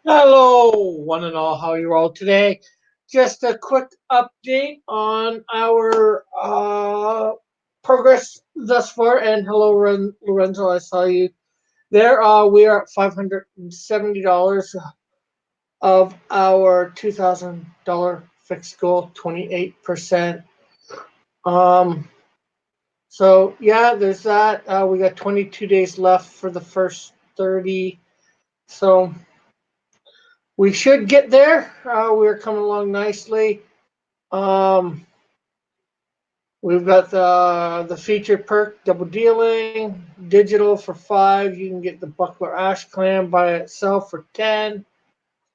Hello, one and all. How are you all today? Just a quick update on our progress thus far. And hello, Lorenzo. I saw you there. We are at $570 of our $2,000 fixed goal, 28%. Um, so yeah, there's that. We got 22 days left for the first 30. So we should get there. We're coming along nicely. Um, we've got the featured perk double dealing, digital for 5. You can get the Buckler Ash Clam by itself for 10.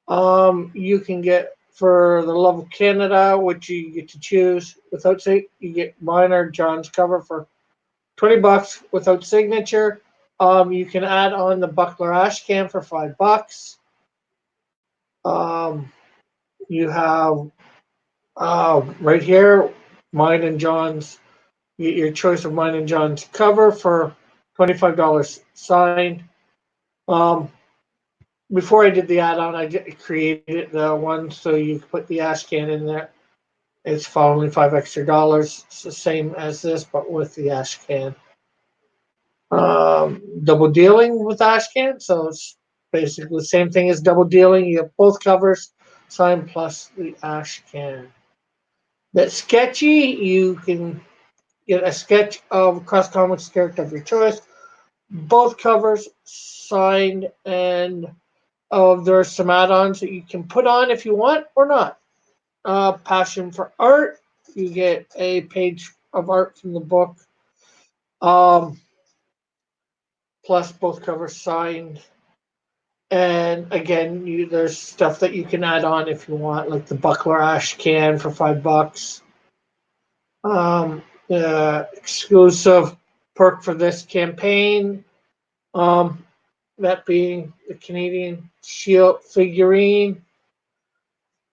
You can get for the Love of Canada, which you get to choose without say you get mine or John's cover for $20 without signature. You can add on the Buckler Ash Can for $5. Um, you have right here, mine and John's. You get your choice of mine and John's cover for $25 signed. Um, Before I did the add-on, I created the one so you put the ash can in there. It's for only $5 extra. It's the same as this, but with the ash can. Double dealing with ash can, so it's basically the same thing as double dealing. You have both covers signed plus the ash can. That's sketchy. You can get a sketch of Cross Comics character of your choice. Both covers signed, and there's some add-ons that you can put on if you want or not. Passion for art. You get a page of art from the book. Um, Plus both covers signed. And again, there's stuff that you can add on if you want, like the Buckler Ash can for $5. Exclusive perk for this campaign. That being the Canadian Shield figurine.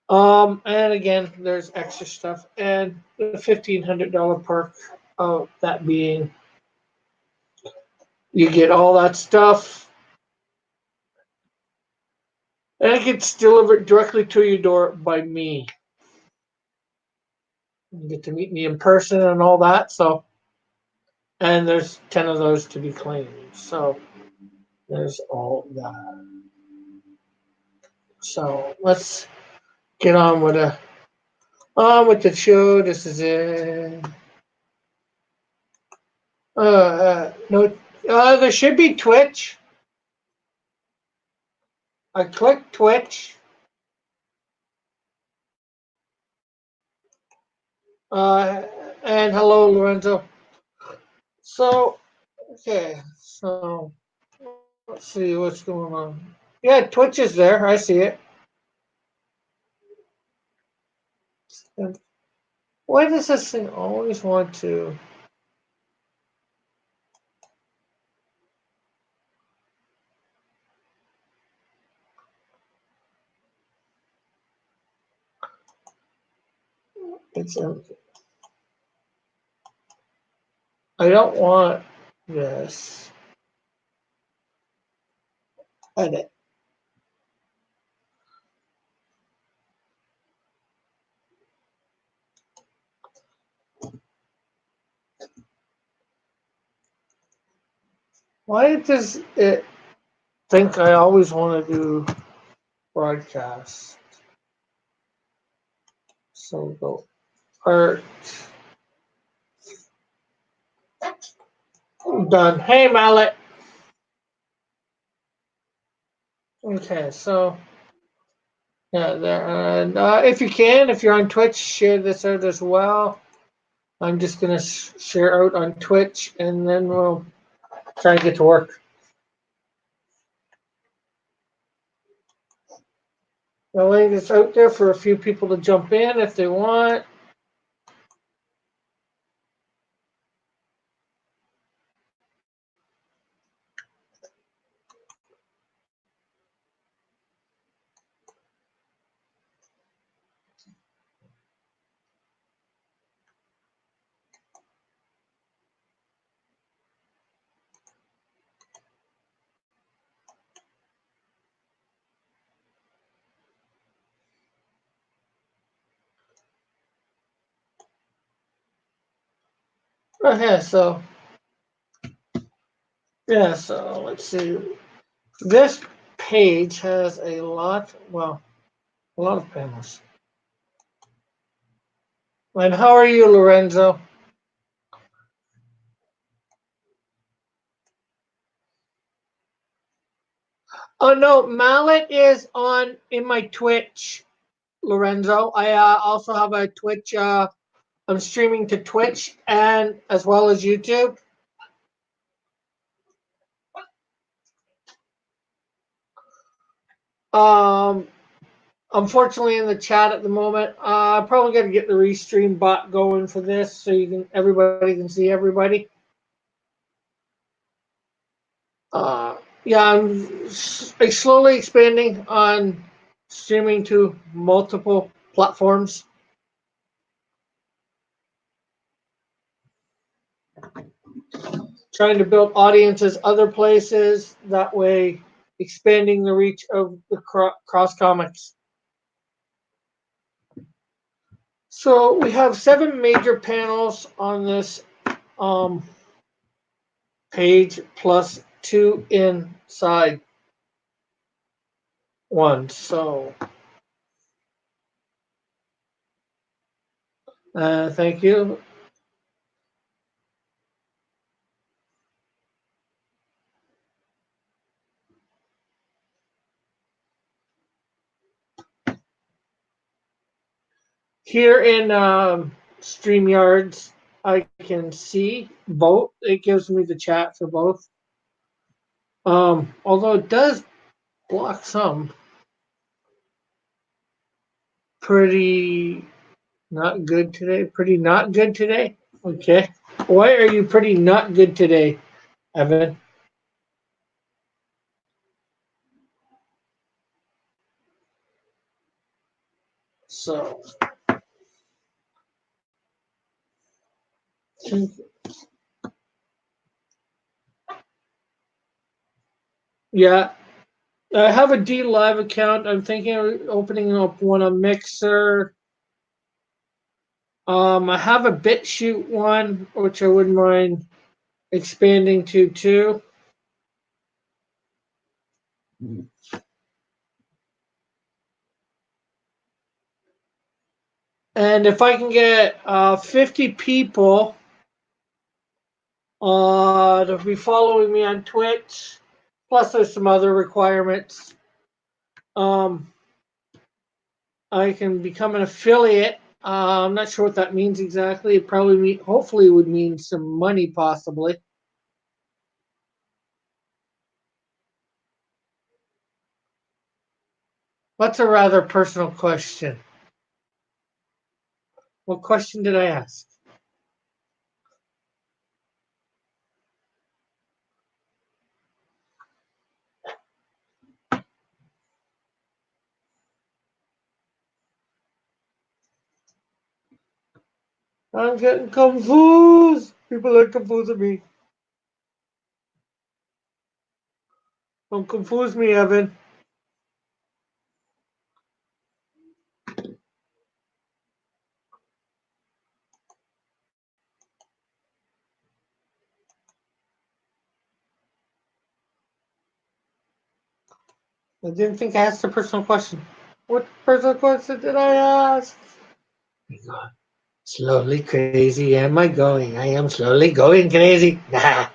And again, there's extra stuff, and the $1,500 perk of that being you get all that stuff, and it gets delivered directly to your door by me. You get to meet me in person and all that. So, and there's 10 of those to be claimed. So there's all that. So let's get on with the show. This is it. No, there should be Twitch. I clicked Twitch. And hello, Lorenzo. So, okay, so let's see what's going on. Yeah, Twitch is there. I see it. And why does this thing always want to? It's I don't want this. Edit. Why does it think I always want to do broadcast? So go art. Done. Hey, Mallet. Okay, so yeah, there. And if you can, if you're on Twitch, share this out as well. I'm just gonna share out on Twitch, and then we'll try and get to work. The link is out there for a few people to jump in if they want. Okay, so yeah, so let's see. This page has a lot, well, a lot of panels. And how are you, Lorenzo? Oh no, Mallet is on in my Twitch, Lorenzo. I also have a Twitch. I'm streaming to Twitch and as well as YouTube. Um, Unfortunately, in the chat at the moment, I'm probably gonna get the restream bot going for this, so you can everybody can see everybody. Yeah, I'm slowly expanding on streaming to multiple platforms. Trying to build audiences other places. That way, expanding the reach of the cross comics. So we have 7 major panels on this um, page, plus 2 inside one. So thank you. Here in StreamYards, I can see both. It gives me the chat for both. Although it does block some. Pretty not good today. Pretty not good today. Okay. Why are you pretty not good today, Evan? So, yeah, I have a D Live account. I'm thinking of opening up one on Mixer. I have a BitChute one, which I wouldn't mind expanding to too. And if I can get 50 people to be following me on Twitch, plus there's some other requirements, um, I can become an affiliate. I'm not sure what that means exactly. It probably hopefully would mean some money, possibly. That's a rather personal question. What question did I ask? I'm getting confused. People are confusing me. Don't confuse me, Evan. I didn't think I asked a personal question. What personal question did I ask? Oh my God. Slowly crazy am I going. I am slowly going crazy. Nah.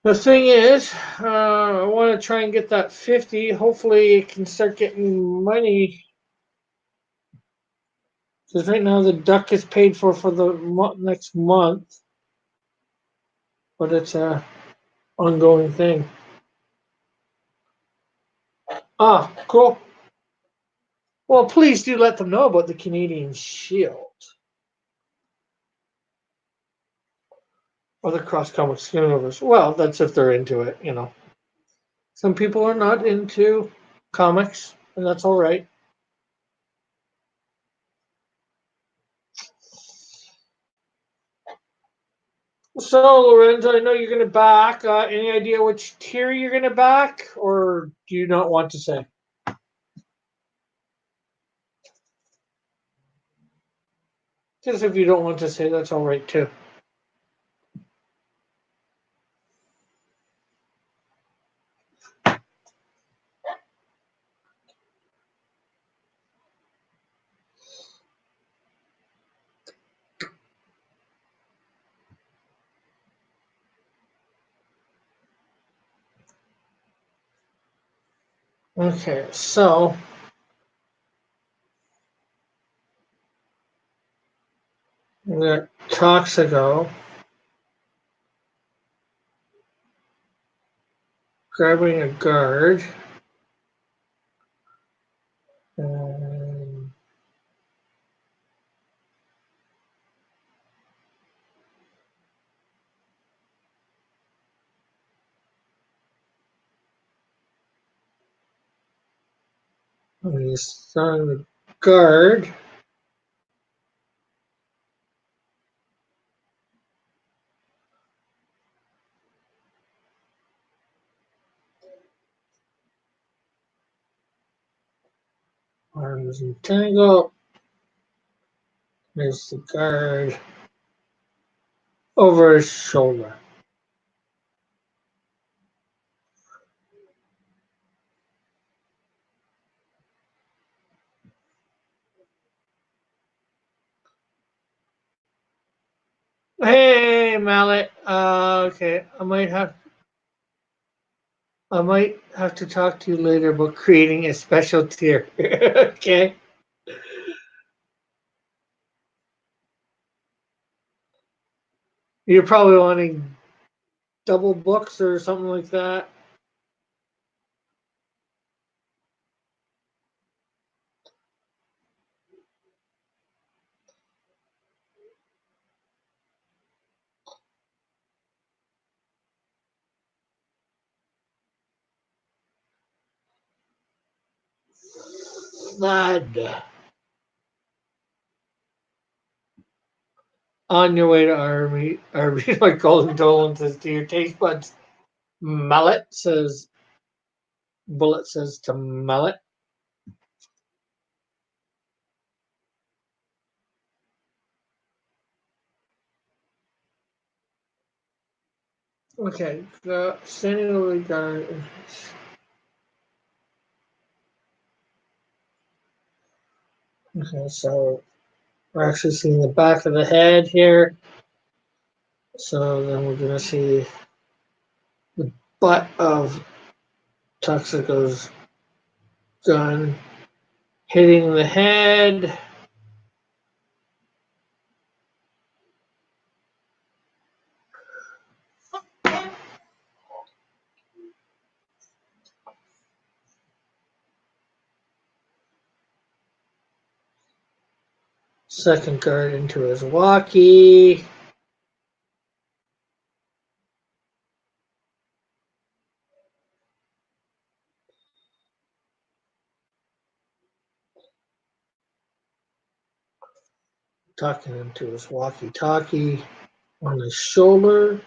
The thing is, I want to try and get that 50. Hopefully, it can start getting money. Because right now, the duck is paid for the next month. But it's a ongoing thing. Ah, cool. Well, please do let them know about the Canadian Shield. Or the Cross Comics Universe. Well, that's if they're into it, you know. Some people are not into comics, and that's all right. So, Lorenzo, I know you're going to back. Any idea which tier you're going to back, or do you not want to say? Just if you don't want to say, that's all right too. Okay, so we got Toxico grabbing a guard. And he's throwing the guard. Arms entangle. There's the guard over his shoulder. Hey, Mallet. Okay, I might have to talk to you later about creating a special tier. Okay. You're probably wanting double books or something like that. Thud. On your way to Army, my golden condolences to your taste buds. Mallet says, Bullet says to Mallet. Okay, standing over the guard. Okay, so we're actually seeing the back of the head here. So then we're gonna see the butt of Toxico's gun hitting the head. Second guard into his walkie. Talking into his walkie-talkie on his shoulder.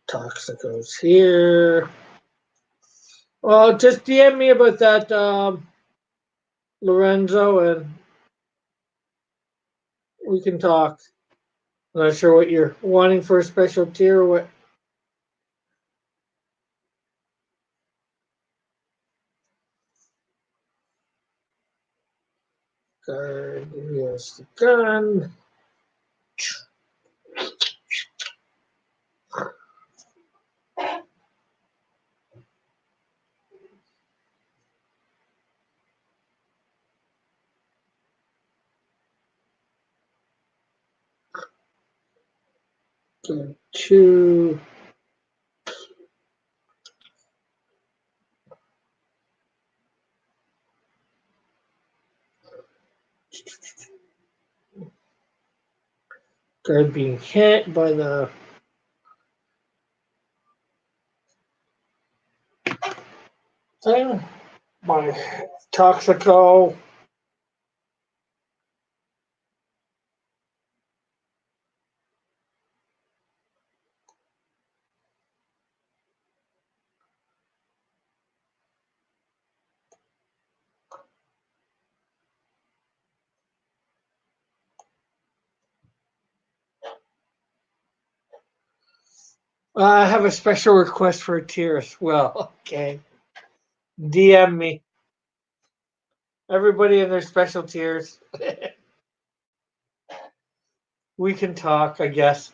Toxico's here. Well, just DM me about that, Lorenzo, and we can talk. I'm not sure what you're wanting for a special tier or what. Guard, here's the gun. Guard two. Guard being hit by the thing. My Toxico. I have a special request for a tier as well. Okay. DM me. Everybody in their special tiers. We can talk, I guess.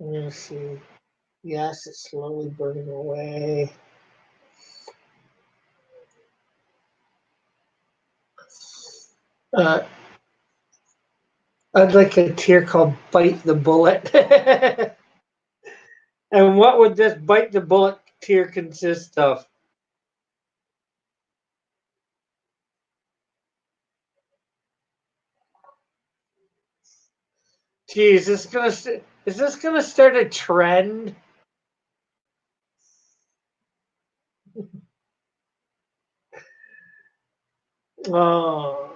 Let me see. Yes, it's slowly burning away. Uh, I'd like a tier called Bite the Bullet. And what would this Bite the Bullet tier consist of? Geez, is this gonna start a trend? Oh,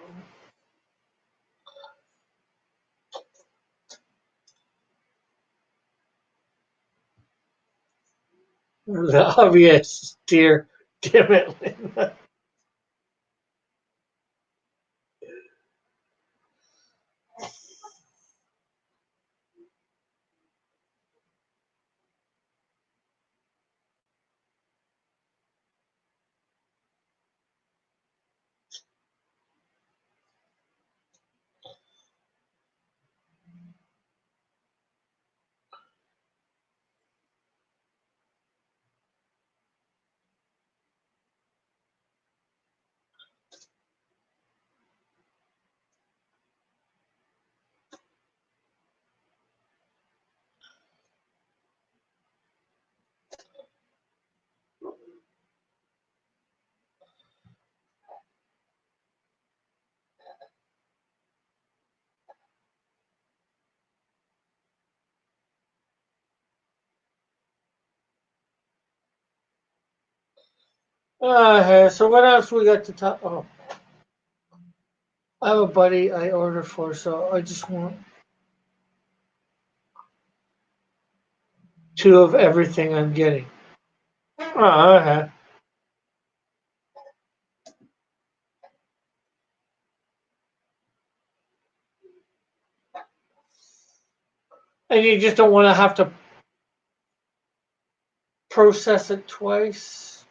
the obvious tier. Damn it. So what else we got to talk? Oh, I have a buddy I ordered for, so I just want two of everything I'm getting. Oh, okay. And you just don't want to have to process it twice,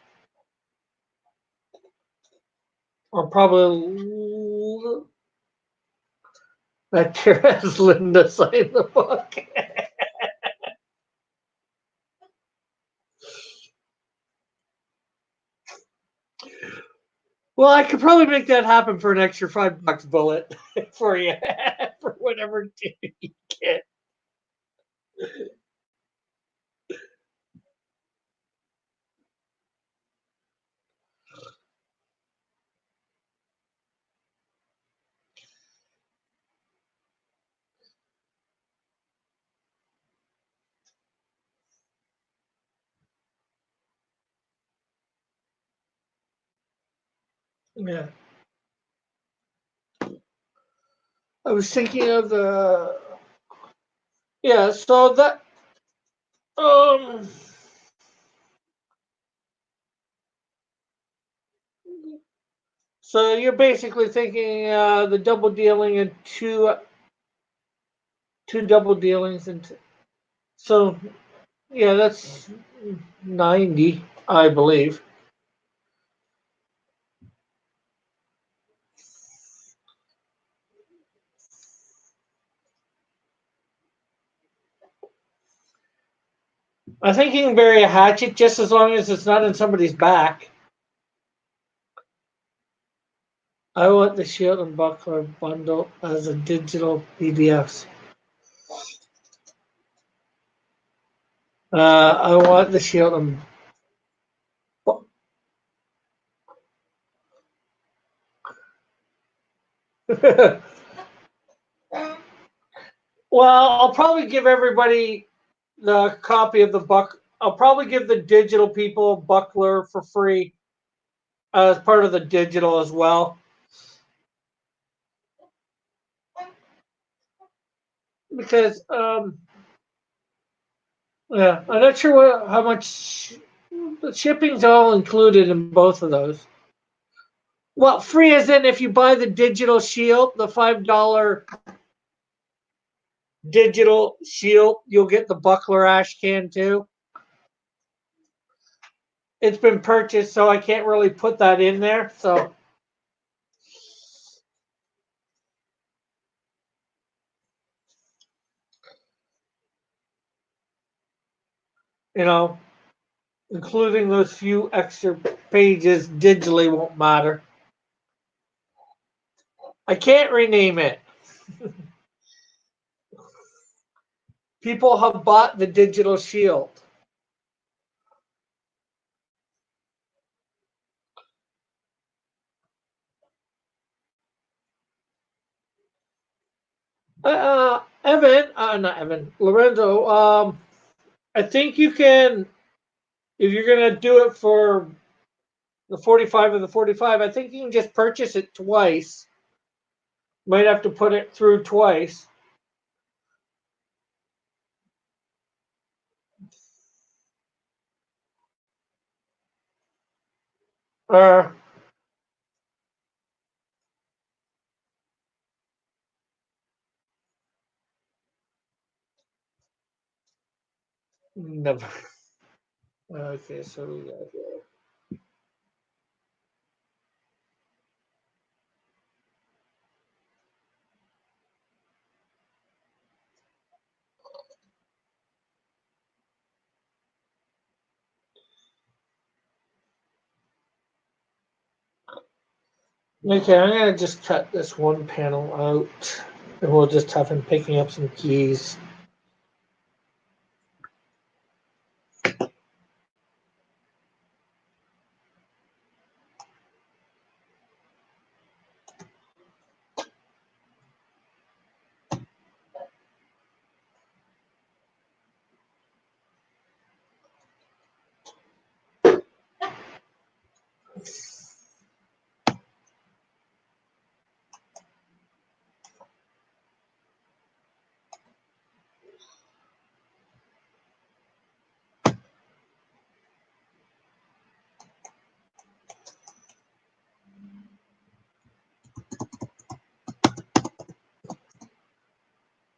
or probably that tier has Linda sign the book. Well, I could probably make that happen for an extra $5 bullet for you for whatever tier you get. Yeah. I was thinking of the yeah. So that um. So you're basically thinking the double dealing and two double dealings and so yeah, that's 90, I believe. I think you can bury a hatchet just as long as it's not in somebody's back. I want the Shield and Buckler bundle as a digital PDF. I want the Shield and well, I'll probably give everybody the copy of the buck. I'll probably give the digital people Buckler for free as part of the digital as well, because yeah, I'm not sure how much the shipping's all included in both of those. Well, free as in if you buy the digital shield, the $5 digital shield, you'll get the Buckler ash can too. It's been purchased, so I can't really put that in there. So, you know, including those few extra pages digitally won't matter. I can't rename it. People have bought the digital shield. Evan, not Evan, Lorenzo. I think you can, if you're gonna do it for the 45 of the 45. I think you can just purchase it twice. Might have to put it through twice. Or never. Okay, so we got here. Okay, I'm gonna just cut this one panel out, and we'll just have him picking up some keys.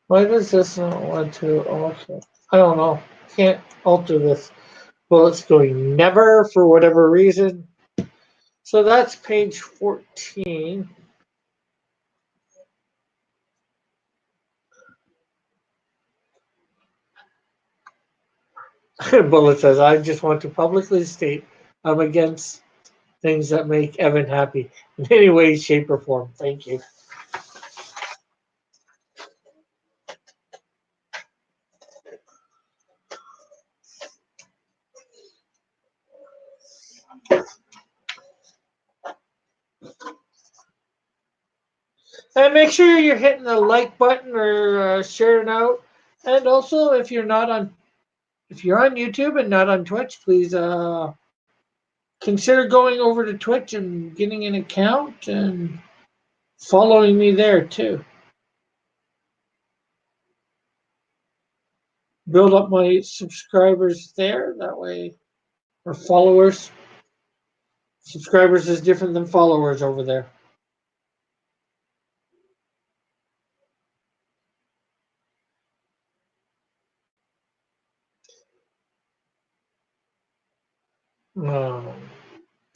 Why does this not want to alter? I don't know. Can't alter this. Well, it's going never for whatever reason. So that's page 14. Bullet says, I just want to publicly state I'm against things that make Evan happy in any way, shape, or form. Thank you. And make sure you're hitting the like button or sharing out. And also, if you're on YouTube and not on Twitch, please consider going over to Twitch and getting an account and following me there too. Build up my subscribers there. That way, or followers. Subscribers is different than followers over there.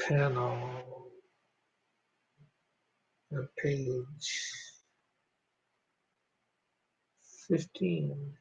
Panel page 15.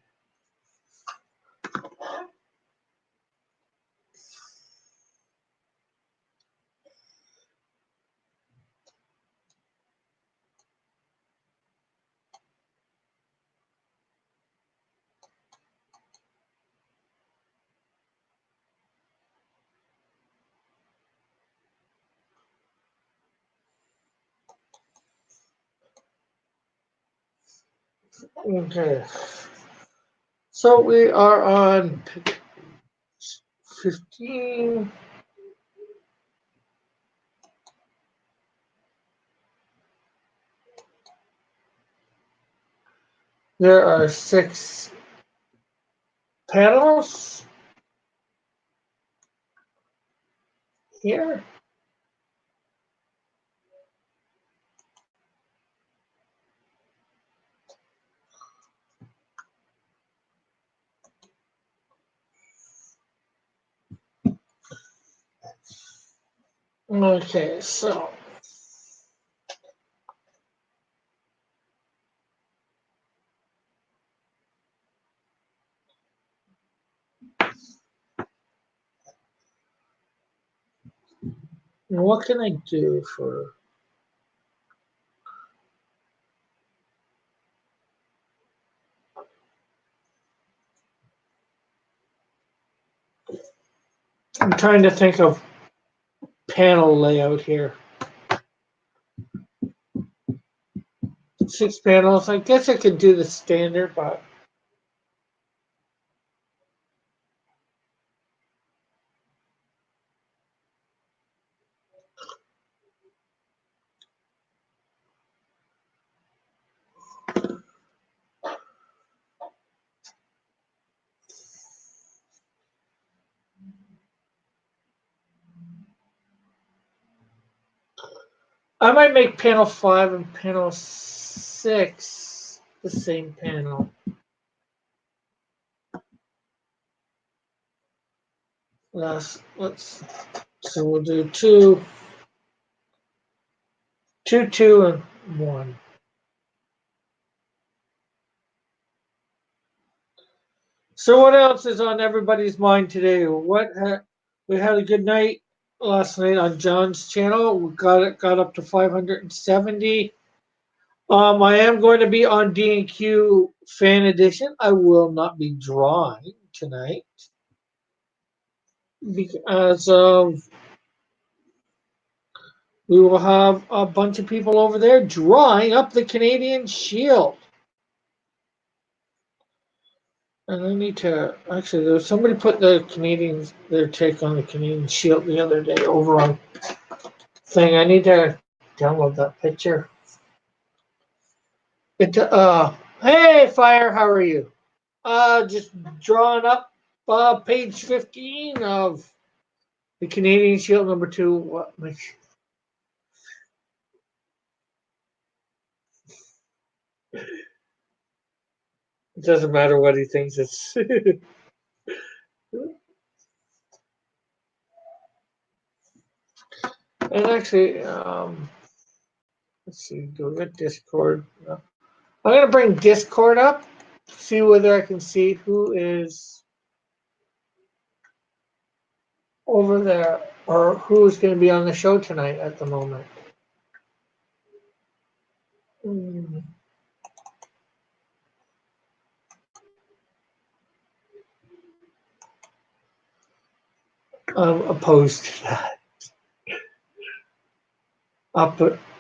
Okay. So we are on 15. There are 6 panels here. Okay, so what can I do for I'm trying to think of panel layout here. 6 panels. I guess I could do the standard, but I might make panel 5 and panel 6 the same panel. So we'll do 2, 2, and 1. So what else is on everybody's mind today? We had a good night last night on John's channel. We got up to 570. I am going to be on D&Q Fan Edition. I will not be drawing tonight because we will have a bunch of people over there drawing up the Canadian Shield. And I need to actually. There was somebody put their take on the Canadian Shield the other day over on thing. I need to download that picture. Hey Fire, how are you? Just drawing up page 15 of the Canadian Shield number 2. What? It doesn't matter what he thinks it's. And actually, let's see, do we get Discord? No. I'm gonna bring Discord up, see whether I can see who is over there or who's going to be on the show tonight at the moment. I'm opposed to that.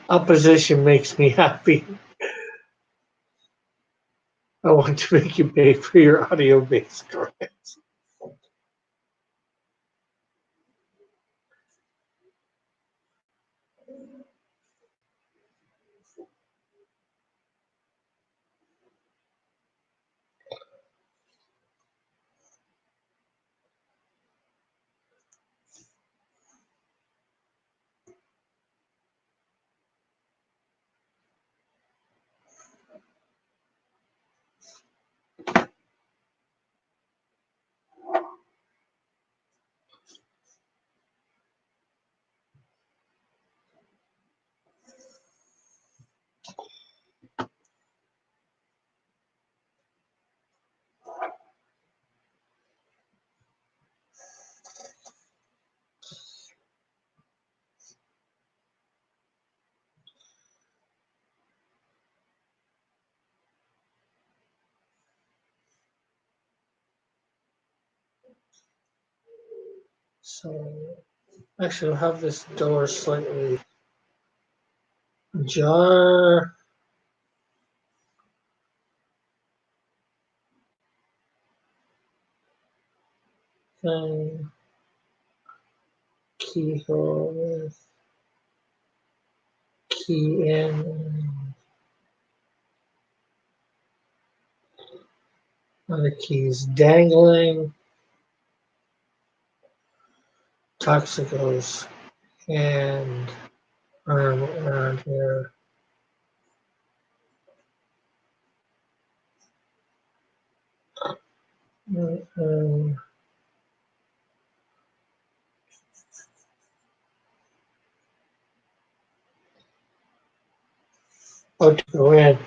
Opposition makes me happy. I want to make you pay for your audio-based grants. So actually, I'll have this door slightly ajar. Thing keyhole with key in. Other keys dangling. Toxicos and arm around here. Oh, to go in.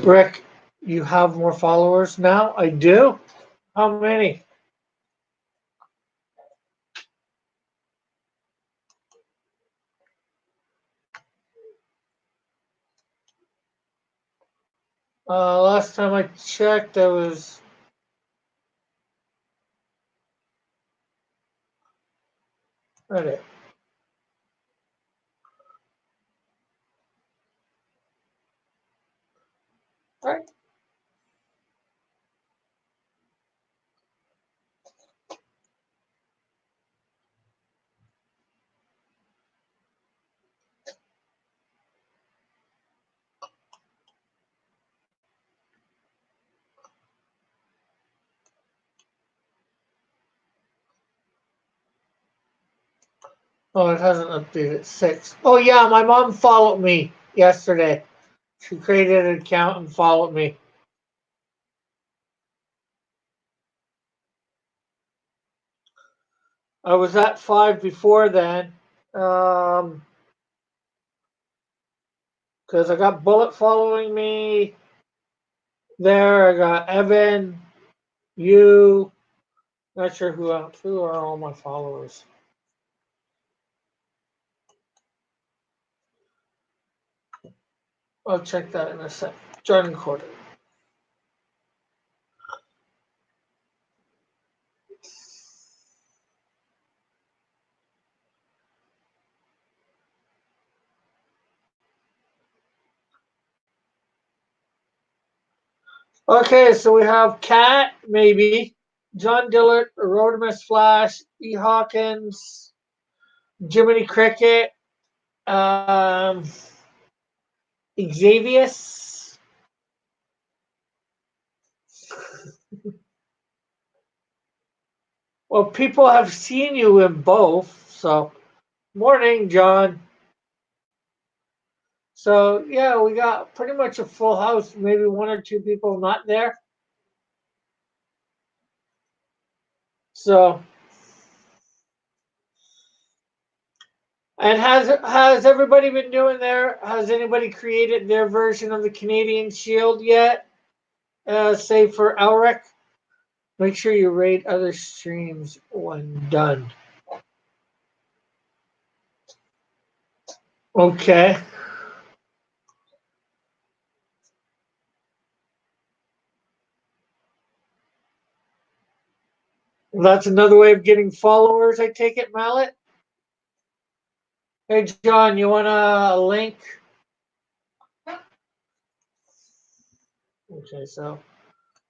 Rick, you have more followers now? I do? How many? Last time I checked, I was. Right. Right. Oh, it hasn't updated. 6. Oh, yeah, my mom followed me yesterday. She created an account and followed me. I was at 5 before then. Because I got Bullet following me there. I got Evan, you. Not sure who else. Who are all my followers? I'll check that in a sec. Jordan Quarter. Okay, so we have Cat, maybe. John Dillard, Rodimus Flash, E. Hawkins, Jiminy Cricket, Xavius. Well, people have seen you in both, so morning, John. So yeah, we got pretty much a full house. Maybe one or two people not there. So, and has everybody been doing their? Has anybody created their version of the Canadian Shield yet? Save for Elric. Make sure you rate other streams when done. Okay. That's another way of getting followers, I take it, Mallet. Hey, John, you want a link? Okay, so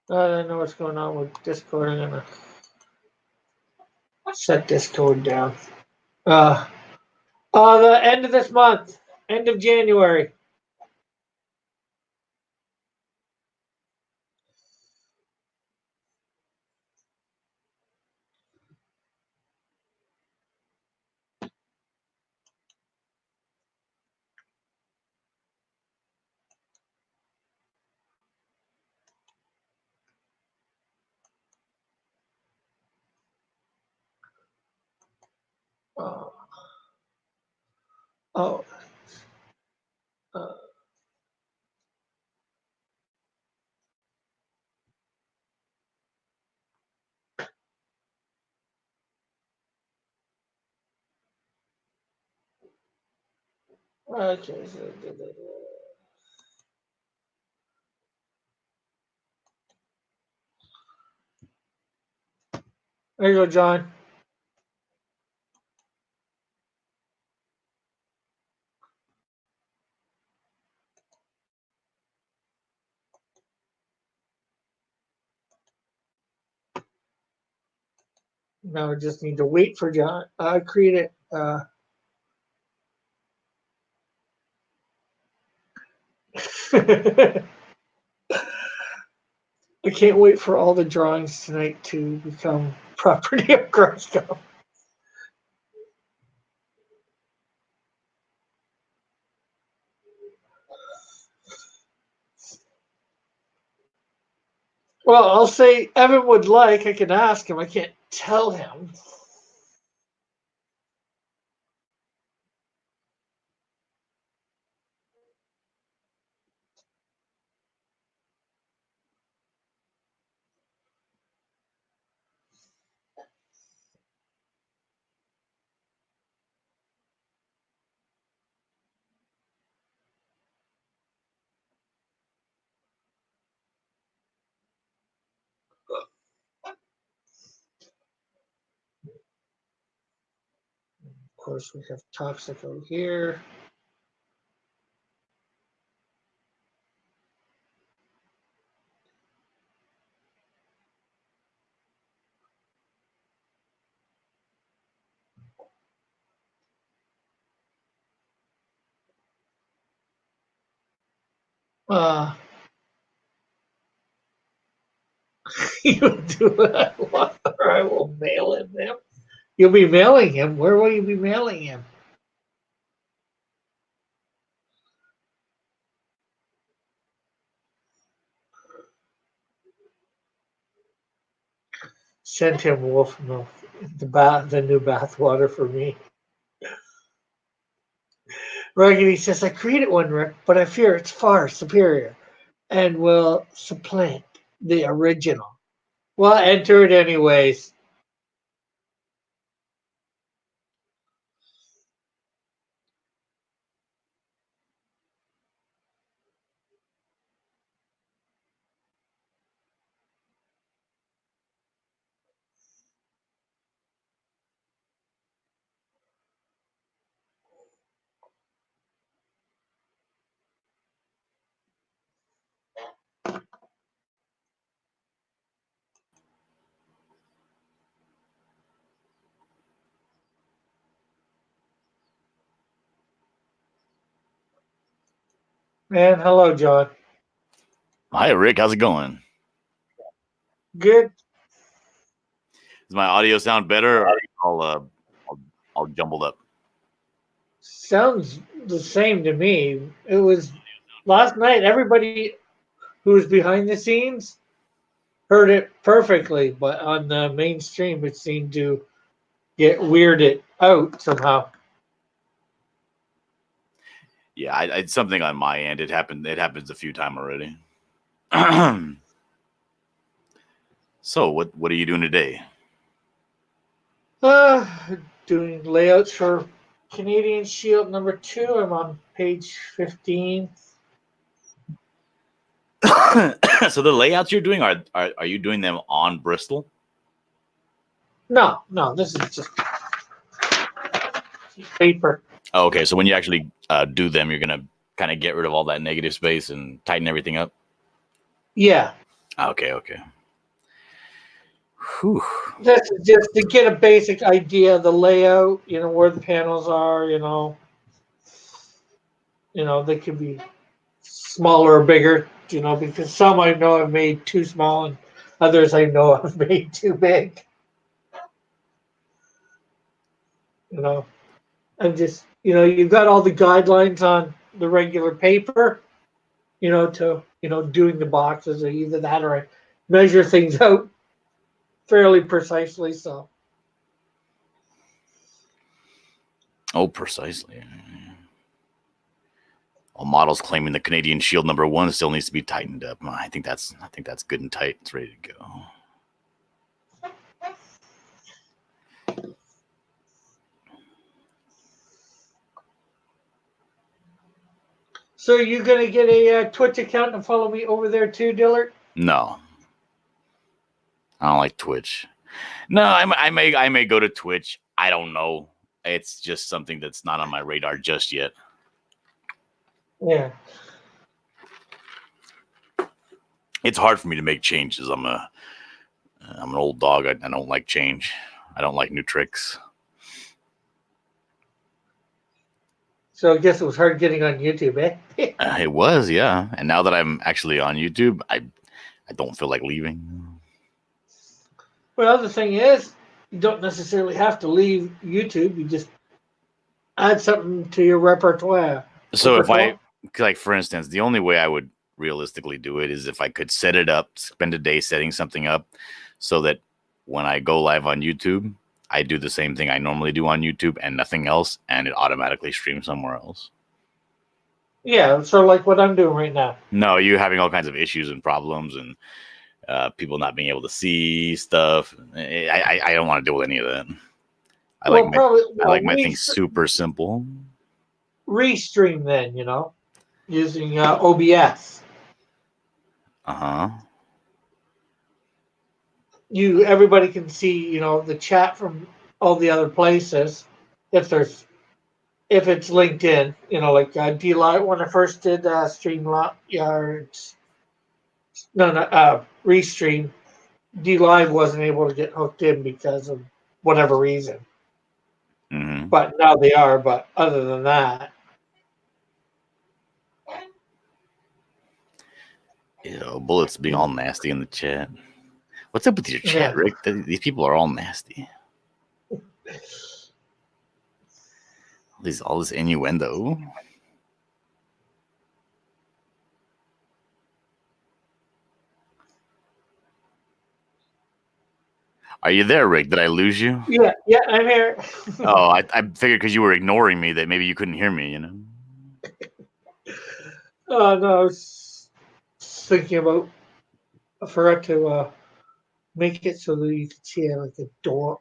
I don't know what's going on with Discord. I'm gonna shut Discord down. Uh, the end of this month, end of January. Uh, oh, uh, okay. There you go, John. Now I just need to wait for John. Create it. I can't wait for all the drawings tonight to become property of Costco. Well, I'll say Evan would like. I can ask him. I can't tell him. Of course, we have Toxic over here. Uh, you do that, or I will mail him them. You'll be mailing him. Where will you be mailing him? Send him Wolf Milk, the new bathwater for me. Raggedy says, I created one, Rick, but I fear it's far superior and will supplant the original. Well, enter it anyways. And hello, John. Hi, Rick. How's it going? Good. Does my audio sound better, or are you all jumbled up? Sounds the same to me. It was last night. Everybody who was behind the scenes heard it perfectly, but on the mainstream, it seemed to get weirded out somehow. Yeah, it's something on my end. It happened. It happens a few times already. So, what are you doing today? Uh, Doing layouts for Canadian Shield number 2. I'm on page 15. So the layouts you're doing are you doing them on Bristol? No, this is just paper. Oh, okay, so when you actually do them, you're gonna kind of get rid of all that negative space and tighten everything up. Yeah. Okay. Whew. This is just to get a basic idea of the layout, where the panels are, they could be smaller or bigger, because some I know I've made too small and others I know I've made too big. And just, you've got all the guidelines on the regular paper, to, doing the boxes or either that or I measure things out fairly precisely. So, Oh, precisely. All models claiming the Canadian Shield number 1 still needs to be tightened up. I think that's good and tight. It's ready to go. so you going to get a Twitch account and follow me over there too, Dillard? No, I don't like Twitch. No, I may go to Twitch. I don't know. It's just something that's not on my radar just yet. Yeah. It's hard for me to make changes. I'm an old dog. I don't like change. I don't like new tricks. So I guess it was hard getting on YouTube, eh? It was, yeah. And now that I'm actually on YouTube, I don't feel like leaving. Well, the thing is, you don't necessarily have to leave YouTube. You just add something to your repertoire. So if I, like, for instance, the only way I would realistically do it is if I could set it up, spend a day setting something up so that when I go live on YouTube, I do the same thing I normally do on YouTube and nothing else, and it automatically streams somewhere else. Yeah, sort of like what I'm doing right now. No, you having all kinds of issues and problems and people not being able to see stuff. I don't want to deal with any of that. I like my things super simple. Restream then, using OBS. Everybody can see, the chat from all the other places if it's linked in, like D-Live when I first did StreamYards. No, Restream. D-Live wasn't able to get hooked in because of whatever reason. Mm-hmm. But now they are. But other than that, Bullets being all nasty in the chat. What's up with your chat, Rick? These people are all nasty. All this innuendo. Are you there, Rick? Did I lose you? Yeah, I'm here. Oh, I figured because you were ignoring me that maybe you couldn't hear me, No, I was thinking about I forgot to make it so that you could see like a door,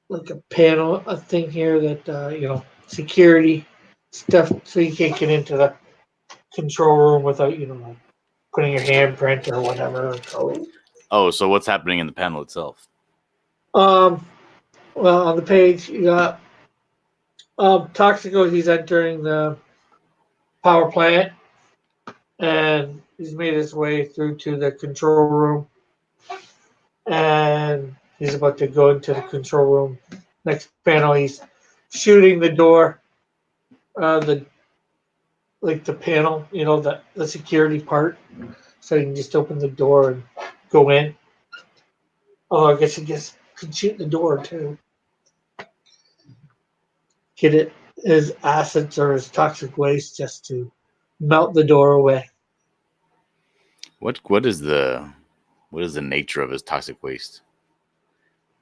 like a panel, a thing here that security stuff, so you can't get into the control room without like putting your handprint or whatever. Oh, so what's happening in the panel itself? Well, on the page you got Toxico. He's entering the power plant, and he's made his way through to the control room, and he's about to go into the control room. Next panel, he's shooting the door, the panel, the security part, so you can just open the door and go in. Oh, I guess he can shoot the door too. Get his acids or his toxic waste just to melt the door away. What is the nature of his toxic waste?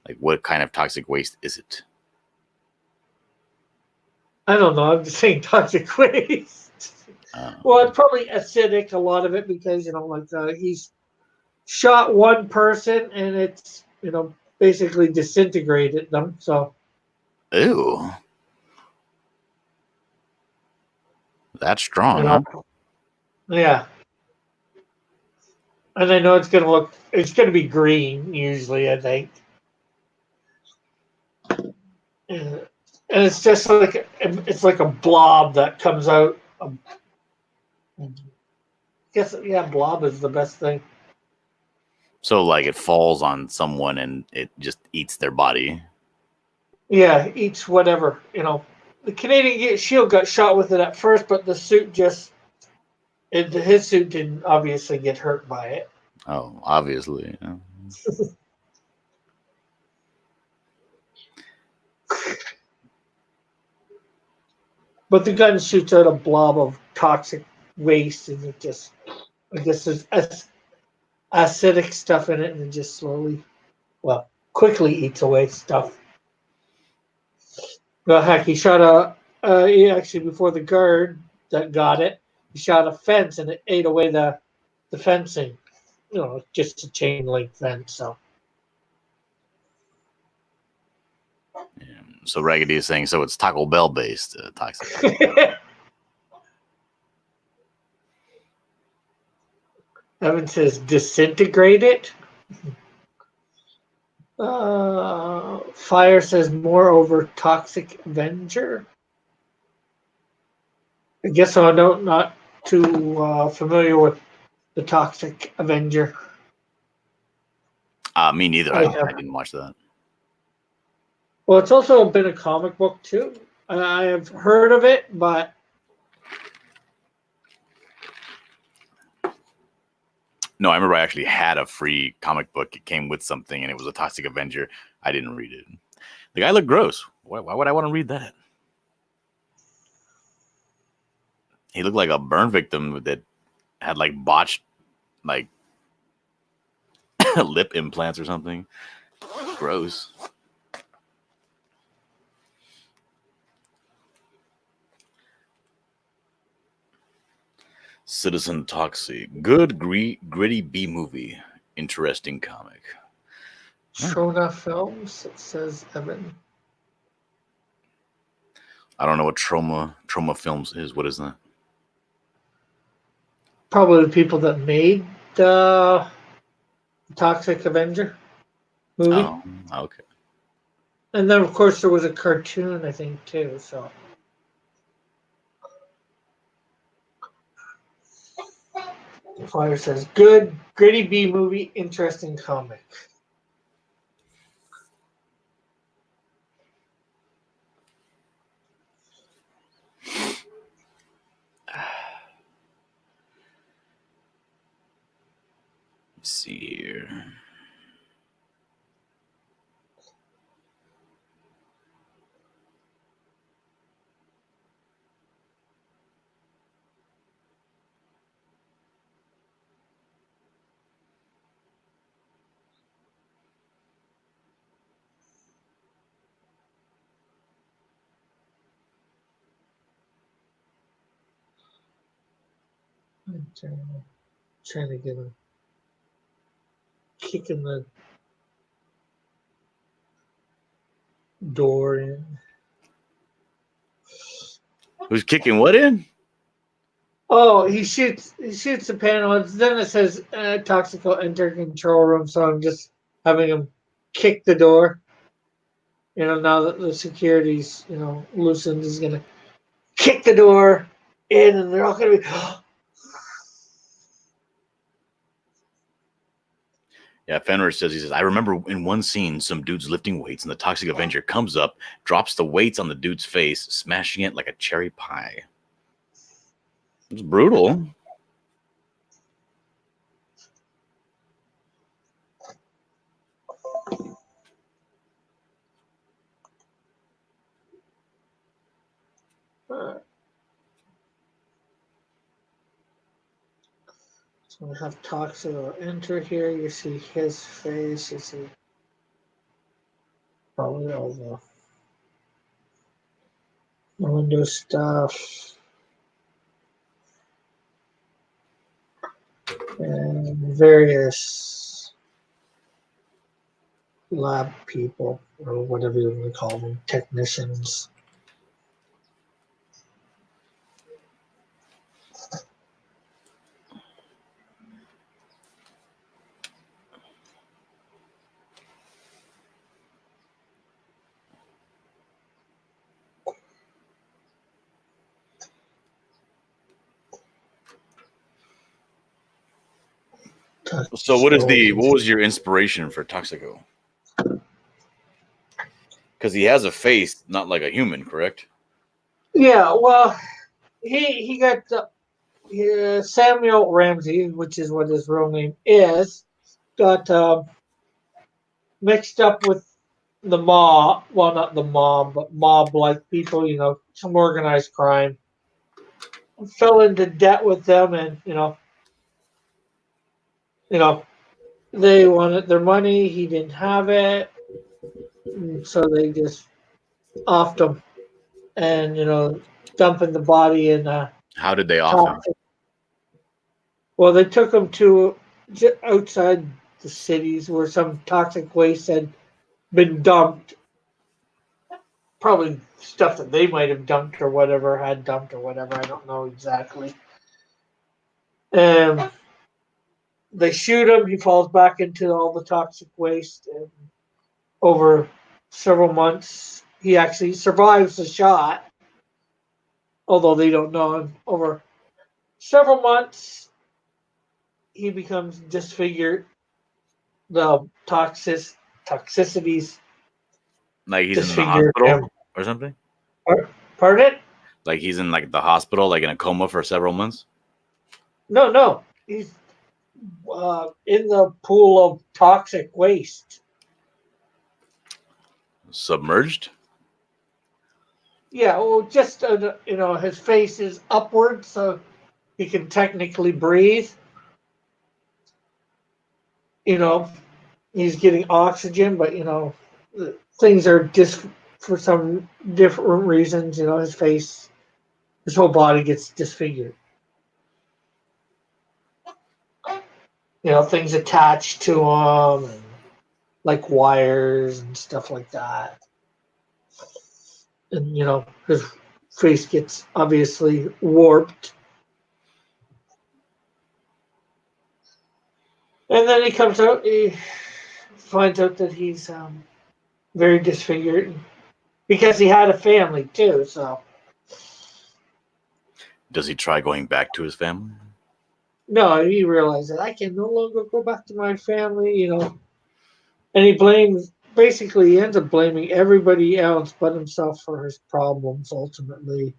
Like, what kind of toxic waste is it? I don't know. I'm just saying toxic waste. Well, it's probably acidic, a lot of it, because he's shot one person and it's basically disintegrated them. So, ew, that's strong, huh? Yeah. And I know it's gonna be green usually, I think. And it's just like a blob that comes out. I guess, yeah, blob is the best thing. So, like, it falls on someone and it just eats their body. Yeah, eats whatever. The Canadian Shield got shot with it at first, but the suit his suit didn't obviously get hurt by it. Oh, obviously. Yeah. But the gun shoots out a blob of toxic waste, and I guess there's acidic stuff in it, and it just quickly eats away stuff. Well, heck, he shot before the guard that got it, he shot a fence, and it ate away the fencing. Just a chain link fence. So. Yeah. So Raggedy is saying, so it's Taco Bell based toxic. Evan says disintegrate it. Fire says moreover Toxic Avenger. I guess I'm not too familiar with the Toxic Avenger. Me neither. I didn't watch that. Well, it's also been a comic book too. I have heard of it, but No, I remember I actually had a free comic book. It came with something, and it was a Toxic Avenger. I didn't read it. The guy looked gross. Why would I want to read that? He looked like a burn victim that had like botched like lip implants or something. Gross. Citizen Toxic. Good, gritty B movie. Interesting comic. Shona Films, it says Evan. I don't know what Trauma Films is. What is that? Probably the people that made the Toxic Avenger movie. Oh, okay. And then, of course, there was a cartoon, I think, too. So, the flyer says, good, gritty B movie, interesting comic. Let's see here. I'm trying to get a kick in the door in. Who's kicking what in? Oh, he shoots the panel. Then it says Toxico enter control room. So I'm just having him kick the door. You know, now that the security's loosened, he's gonna kick the door in, and they're all gonna be. Yeah, Fenrir says, he says, I remember in one scene, some dude's lifting weights, and the Toxic Avenger comes up, drops the weights on the dude's face, smashing it like a cherry pie. It's brutal. So we have Toxico enter here. You see his face. You see probably all the Windows stuff. And various lab people, or whatever you want to call them, technicians. So what was your inspiration for Toxico? Because he has a face, not like a human, correct? Yeah, well, he got Samuel Ramsey, which is what his real name is, got mixed up with the mob. Well, not the mob, but mob-like people. Some organized crime. Fell into debt with them, and they wanted their money. He didn't have it, and so they just offed him, and dumping the body in How did they off him? toxic. Well, they took him to outside the cities where some toxic waste had been dumped. Probably stuff that they might have dumped or whatever, had dumped or whatever. I don't know exactly. And they shoot him. He falls back into all the toxic waste. And over several months, he actually survives the shot, although they don't know him. Over several months, he becomes disfigured. The toxicities Like he's in the disfigured him. hospital or something? Pardon? Like he's in like the hospital, like in a coma for several months? No, no. He's in the pool of toxic waste. Submerged? Yeah, well, just his face is upward, so he can technically breathe. You know, he's getting oxygen, but things are just for some different reasons. His face, his whole body gets disfigured. Things attached to him, and like wires and stuff like that. And his face gets obviously warped. And then he comes out, he finds out that he's very disfigured because he had a family too. So Does he try going back to his family? no, he realizes I can no longer go back to my family. And he basically he ends up blaming everybody else but himself for his problems ultimately.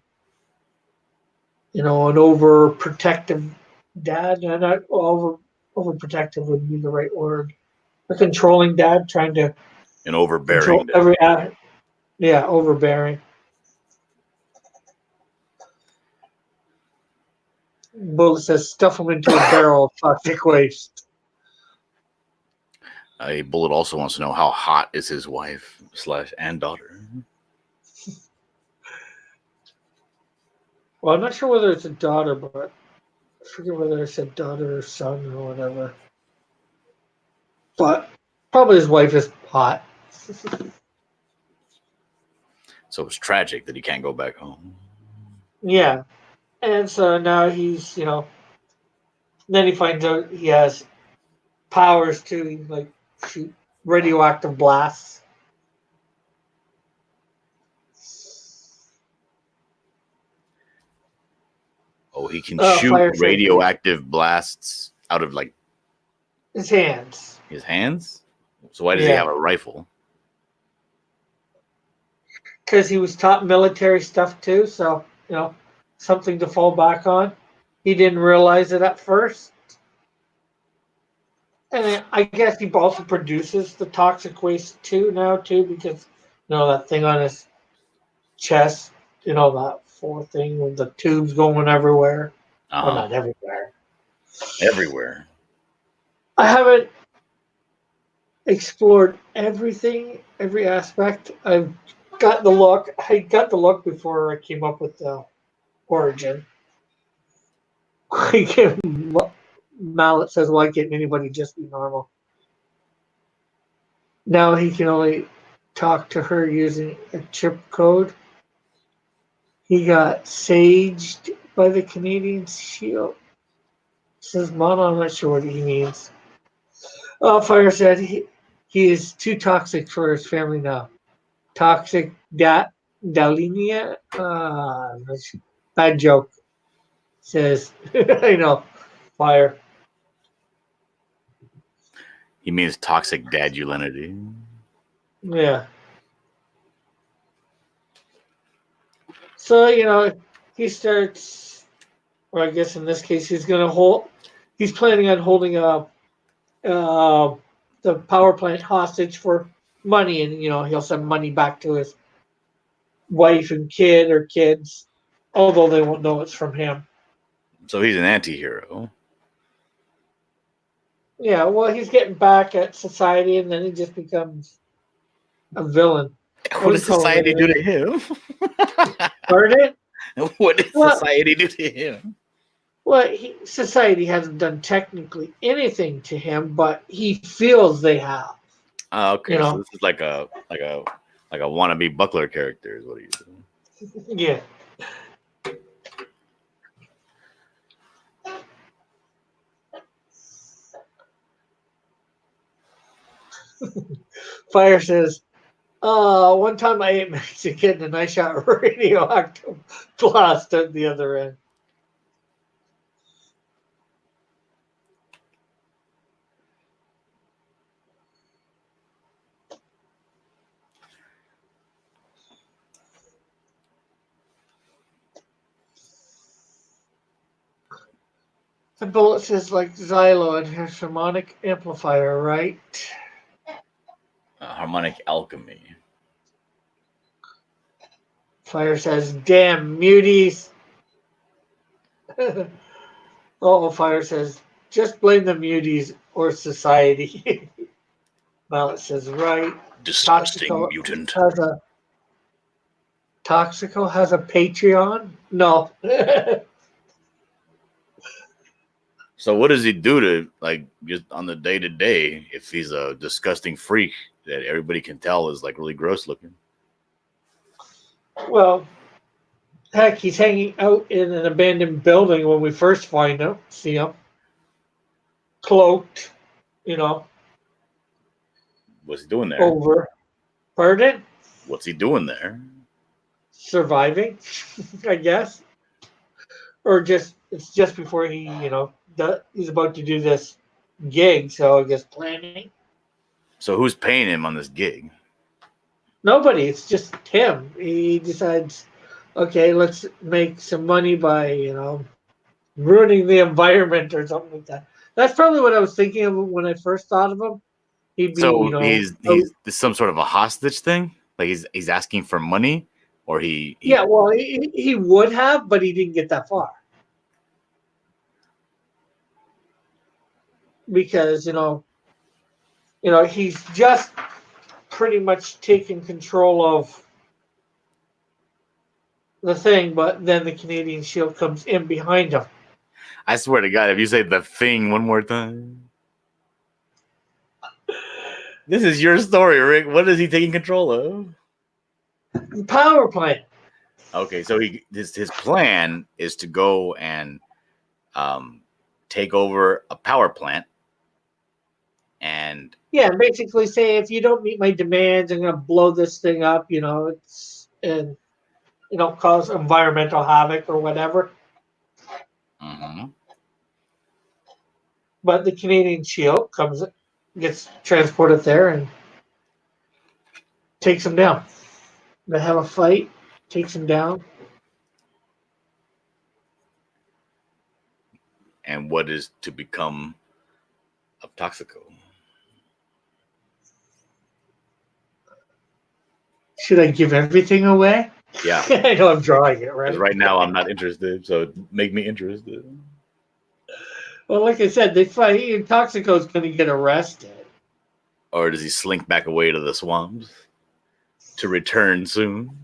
An overprotective dad, and not overprotective would be the right word. A controlling dad trying to An overbearing control dad. every yeah, overbearing. Bullet says stuff him into a barrel of toxic waste. A Bullet also wants to know how hot is his wife / and daughter. Well, I'm not sure whether it's a daughter, but I forget whether I said daughter or son or whatever. But probably his wife is hot. So it's tragic that he can't go back home. Yeah. And so now he's, then he finds out he has powers to, like, shoot radioactive blasts. Oh, he can shoot Fire radioactive blasts out of like his hands. his hands? So why does he Yeah. have a rifle? Because he was taught military stuff too, so, something to fall back on. He didn't realize it at first. And I guess he also produces the toxic waste too, because that thing on his chest, that full thing with the tubes going everywhere. Well, not everywhere. Everywhere. I haven't explored every aspect. I got the look before I came up with the origin. Mallet says, "Why can't anybody just be normal?" Now he can only talk to her using a chip code. He got saged by the Canadian Shield. Says Mono, I'm not sure what he means. Fire said he is too toxic for his family now. Toxic Dalinia? Bad joke. Says, I know. Fire. He means toxic dadulinity. Yeah. So, he starts, or I guess in this case, he's planning on holding the power plant hostage for money, and he'll send money back to his wife and kid or kids, although they won't know it's from him. So he's an anti-hero. Yeah, well, he's getting back at society, and then he just becomes a villain. What does society do to him? Pardon? What did society do to him? Well, society hasn't done technically anything to him, but he feels they have. Oh, okay, so this is like a wannabe Buckler character, is what he's doing. Yeah. Fire says, one time I ate Mexican and I shot radioactive blast at the other end. The bullet says like Xylo and his harmonic amplifier, right? Harmonic alchemy. Fire says, damn muties. Oh, Fire says, just blame the muties or society. Mallet says, right. Disgusting mutant. Toxico has a Patreon? No. So what does he do to, like, just on the day to day if he's a disgusting freak that everybody can tell is like really gross looking? Well, heck, he's hanging out in an abandoned building when we first see him. Cloaked, you know, What's he doing there? over. Pardon? What's he doing there? Surviving, I guess. Or it's just before he's about to do this gig, so I guess planning. So who's paying him on this gig? Nobody. It's just him. He decides, okay, let's make some money by ruining the environment or something like that. That's probably what I was thinking of when I first thought of him. He'd be, So he's some sort of a hostage thing. Like he's asking for money, or yeah. Well, he would have, but he didn't get that far because he's just pretty much taken control of the thing, but then the Canadian Shield comes in behind him. I swear to God, if you say the thing one more time. This is your story, Rick. What is he taking control of? The power plant. Okay, so his plan is to go and take over a power plant, and basically say if you don't meet my demands, I'm going to blow this thing up. Cause environmental havoc or whatever. Mm-hmm. But the Canadian Shield gets transported there and takes him down. They have a fight, takes him down. And what is to become of Toxico? Should I give everything away? Yeah. I know I'm drawing it, right? Because right now I'm not interested, so make me interested. Well, like I said, they fight, and Toxico's going to get arrested. Or does he slink back away to the swamps to return soon?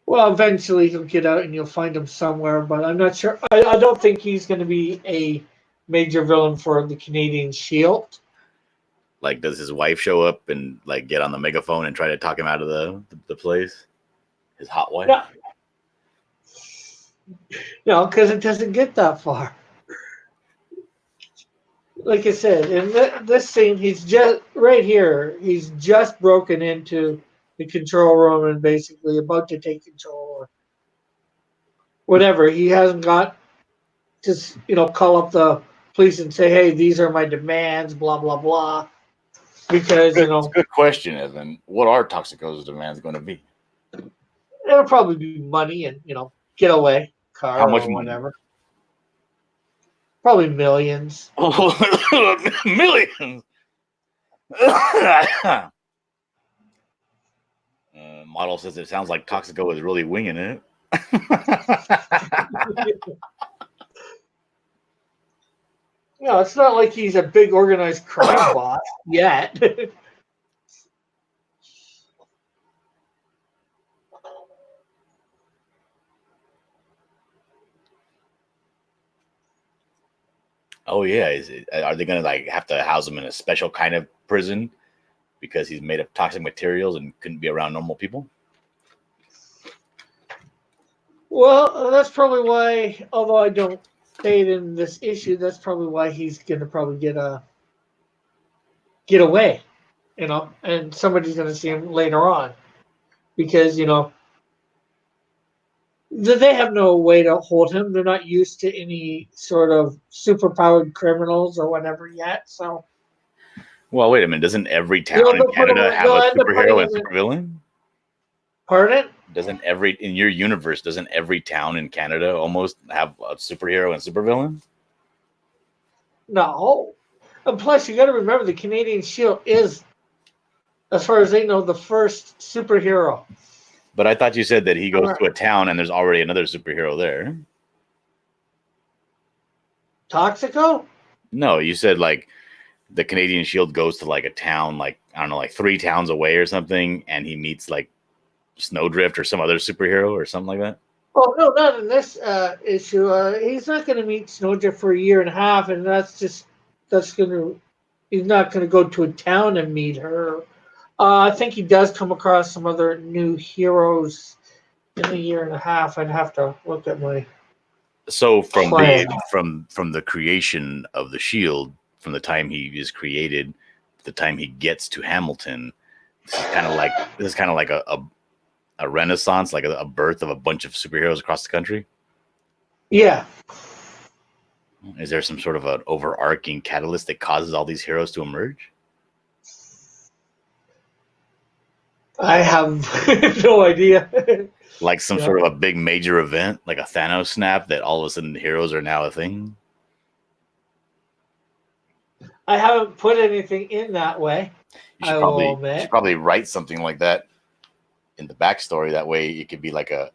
Well, eventually he'll get out and you'll find him somewhere, but I'm not sure. I don't think he's going to be a major villain for the Canadian Shield. Like, does his wife show up and like get on the megaphone and try to talk him out of the place? His hot wife? No, because it doesn't get that far. Like I said, in this scene, he's just right here. He's just broken into the control room and basically about to take control or whatever. He hasn't got to, call up the police and say, "Hey, these are my demands," blah blah blah. Because it's a good question, Evan. What are Toxico's demands going to be? It'll probably be money and getaway car. How much or money? Whatever. Probably millions. Millions. Model says it sounds like Toxico is really winging it. No, it's not like he's a big organized crime boss yet. Oh yeah, are they gonna like have to house him in a special kind of prison because he's made of toxic materials and couldn't be around normal people? Well, that's probably why. Although I don't say it in this issue, that's probably why he's gonna probably get away, and somebody's gonna see him later on, because they have no way to hold him. They're not used to any sort of superpowered criminals or whatever yet. So, well, wait a minute. Doesn't every town in Canada have a superhero and supervillain? Pardon? Doesn't every in your universe doesn't every town in Canada almost have a superhero and supervillain? No. And plus, you got to remember the Canadian Shield is, as far as they know, the first superhero. But I thought you said that he goes to a town and there's already another superhero there. Toxico? No, you said like the Canadian Shield goes to like a town, like I don't know, like 3 towns away or something, and he meets like Snowdrift or some other superhero or something like that. Oh no, not in this issue. He's not going to meet Snowdrift for a year and a half, and that's going to. He's not going to go to a town and meet her. I think he does come across some other new heroes in a year and a half. I'd have to look at my So plan. from the creation of the Shield, from the time he is created to the time he gets to Hamilton, this is kind of like a renaissance, like a birth of a bunch of superheroes across the country. Yeah, Is there some sort of an overarching catalyst that causes all these heroes to emerge? I have no idea. Like some Yeah. sort of a big major event, like a Thanos snap, that all of a sudden heroes are now a thing? I haven't put anything in that way. I will You admit. should probably write something like that in the backstory. That way it could be like a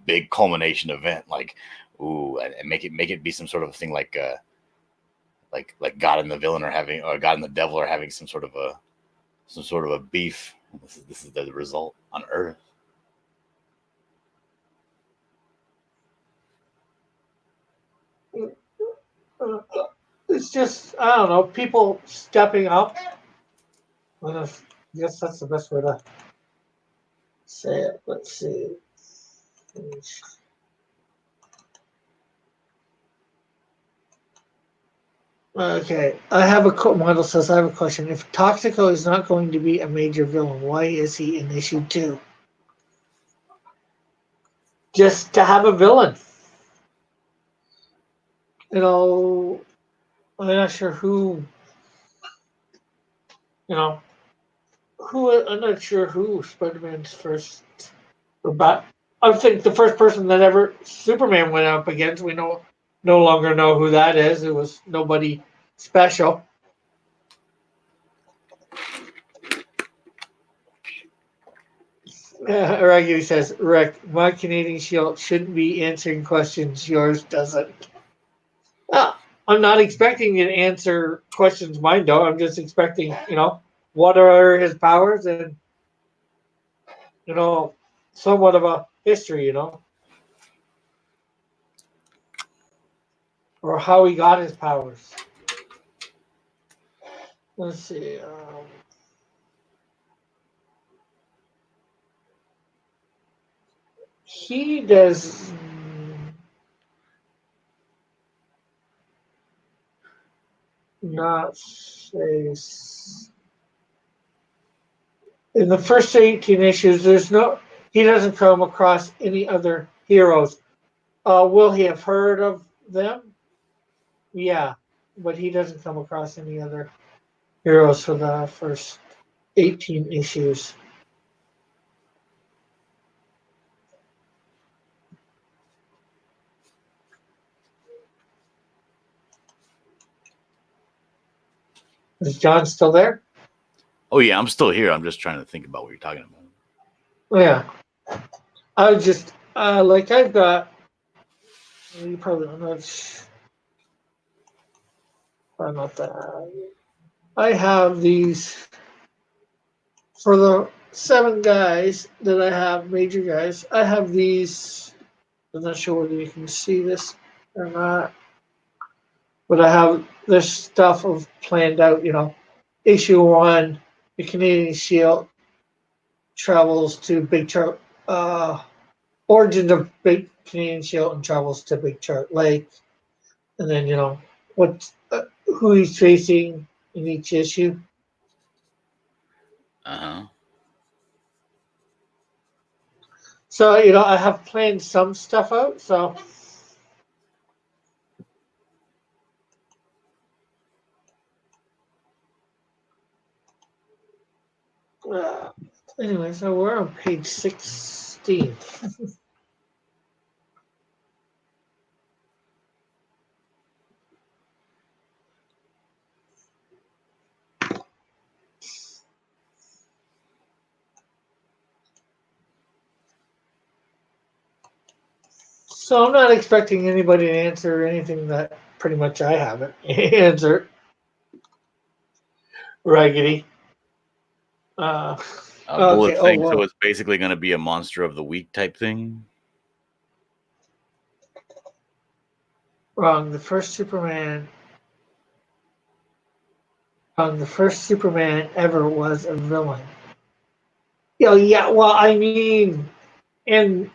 big culmination event, like ooh, and make it be some sort of thing like God and the villain are having, or God and the devil are having some sort of a beef. This is the result on Earth. It's just I don't know, people stepping up. I guess that's the best way to say it. Let's see. Okay, I have model says I have a question. If Toxico is not going to be a major villain, why is he in issue 2? Just to have a villain. You know, I'm not sure who. You know, I'm not sure who Spider-Man's first. But I think the first person that ever Superman went up against, we no longer know who that is. It was nobody special. Raggy says, Rick, my Canadian Shield shouldn't be answering questions. Yours doesn't. Ah, I'm not expecting you to answer questions mine don't. I'm just expecting, what are his powers and, somewhat of a history, or how he got his powers. Let's see. He does not face in the first 18 issues. He doesn't come across any other heroes. Will he have heard of them? Yeah, but he doesn't come across any other heroes for the first 18 issues. Is John still there? Oh yeah, I'm still here. I'm just trying to think about what you're talking about. Yeah. I was just I've got. You probably don't know. I'm not that. I have these for the 7 guys that I have, major guys. I have these. I'm not sure whether you can see this or not, but I have this stuff of planned out. Issue 1, the Canadian Shield travels to Big Chart. Origins of Big Canadian Shield and travels to Big Chart Lake, and then what who he's facing in each issue. Uh-huh. So I have planned some stuff out. So Anyway, so we're on page 16. So I'm not expecting anybody to answer anything that pretty much I haven't answered. Raggedy. Uh, Bullet okay. Oh, thinks so. well. It's basically going to be a monster of the week type thing. Wrong. The first Superman. Wrong. The first Superman ever was a villain. Yeah. Well, I mean, in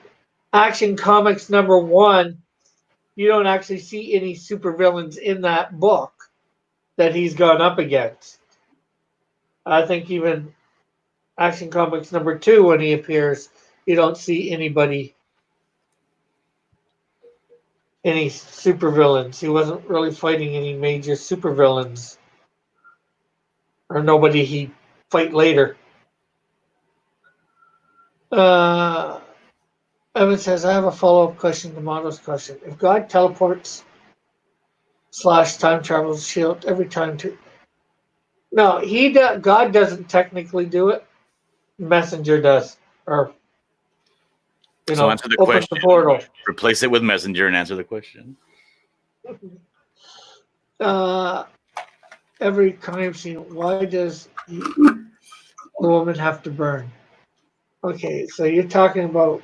Action Comics #1, you don't actually see any supervillains in that book that he's gone up against. I think even Action Comics #2, when he appears, you don't see any supervillains. He wasn't really fighting any major supervillains, or nobody he'd fight later. Uh, Evan says, I have a follow-up question to Mondo's question. If God teleports / time travels shield every time to... No, God doesn't technically do it. Messenger does. Or, So answer the open the question. portal. Replace it with Messenger and answer the question. Every crime scene, why does the woman have to burn? Okay, so you're talking about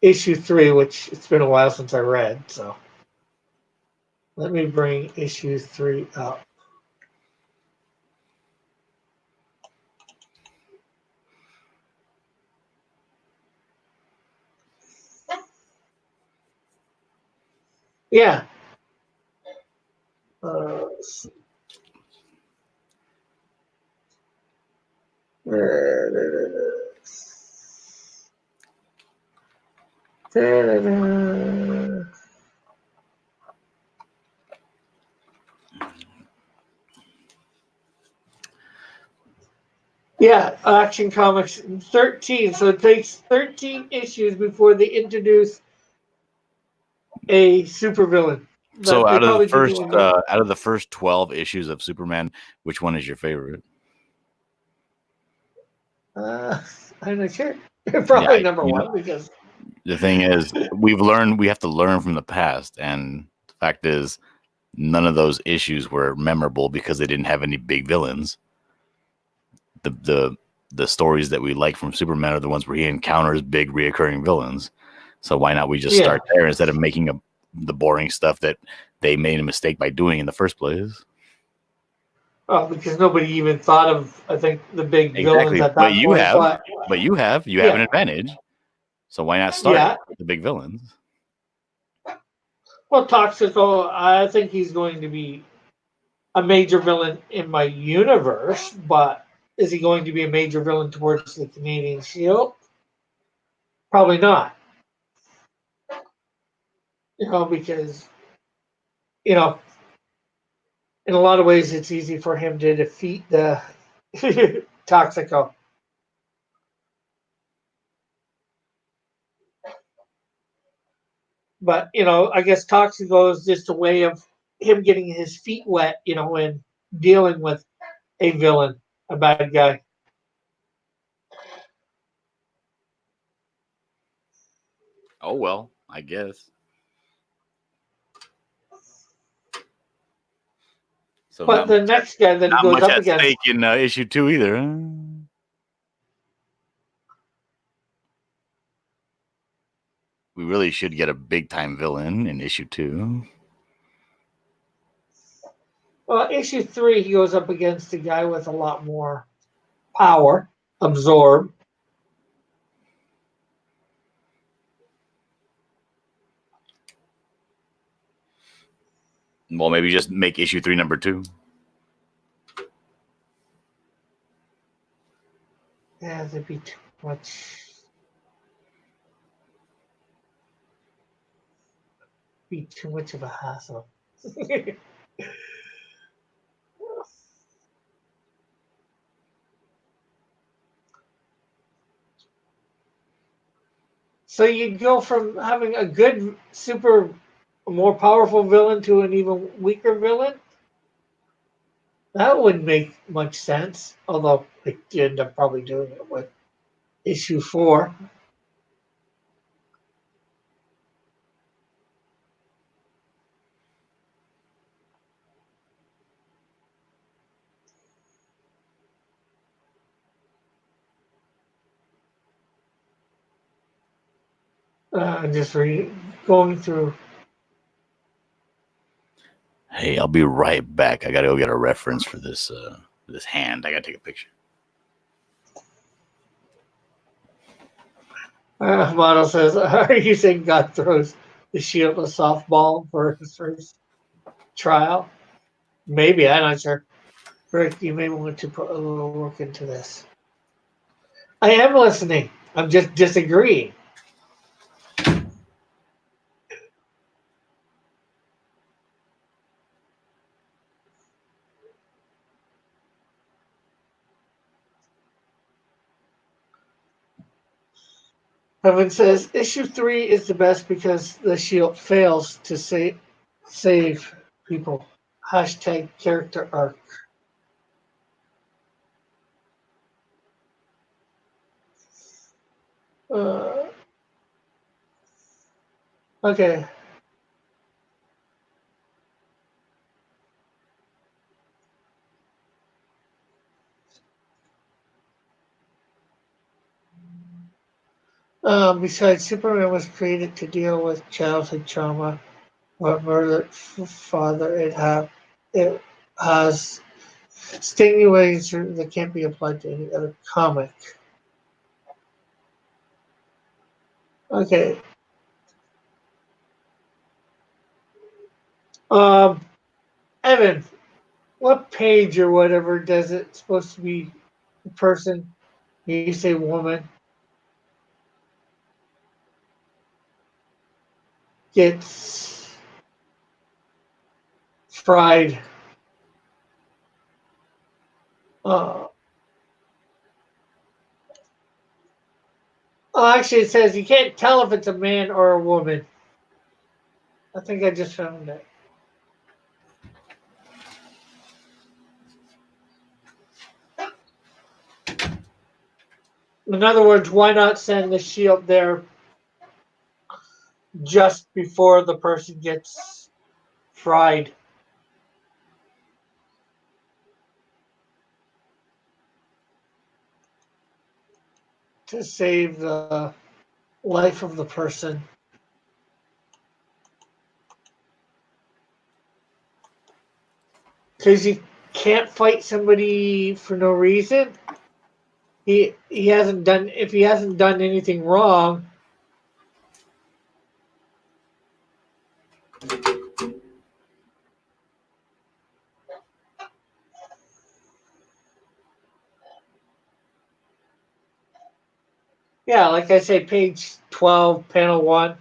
issue 3, which it's been a while since I read, so let me bring issue 3 up. Yeah. Uh, yeah, Action Comics 13. So it takes 13 issues before they introduce a supervillain. So They probably didn't even know. out of the first 12 issues of Superman, which one is your favorite? I'm not sure. Probably Yeah, #1 because the thing is, we have to learn from the past, and the fact is, none of those issues were memorable because they didn't have any big villains. The stories that we like from Superman are the ones where he encounters big reoccurring villains. So why not we just start there instead of making the boring stuff that they made a mistake by doing in the first place? Oh, because nobody even thought of, I think, the big villains Exactly. at But that point. you have an advantage. So why not start Yeah. with the big villains? Well, Toxico, I think he's going to be a major villain in my universe, but is he going to be a major villain towards the Canadian Shield? Probably not. Because, you know, in a lot of ways, it's easy for him to defeat the Toxico. But, I guess Toxico is just a way of him getting his feet wet, and dealing with a villain, a bad guy. Oh well, I guess. So But the next guy that he not goes much up at against, stake in issue 2 either. Huh? We really should get a big time villain in issue 2. well, issue 3, he goes up against a guy with a lot more power, absorb. Well, maybe just make issue 3 #2. Yeah, that'd be too much. Be too much of a hassle. So you go from having a good, super, more powerful villain to an even weaker villain. That wouldn't make much sense. Although they end up probably doing it with issue 4. Just going through. Hey, I'll be right back. I gotta go get a reference for this this hand. I gotta take a picture. Model says, "Are you saying God throws the Shield a softball for his first trial?" Maybe, I'm not sure. Rick, you may want to put a little work into this. I am listening. I'm just disagreeing. Evan says issue 3 is the best because the Shield fails to save people. Hashtag character arc. Uh, okay. Besides, Superman was created to deal with childhood trauma. What murdered father it has stinging ways that can't be applied to any other comic. Okay. Um, Evan, what page or whatever does it supposed to be the person? You say woman gets fried. Uh, actually, it says you can't tell if it's a man or a woman. I think I just found it. In other words, why not send the shield there just before the person gets fried? To save the life of the person. Because you can't fight somebody for no reason. He hasn't done, if he hasn't done anything wrong. Yeah, like I say, page 12, panel 1.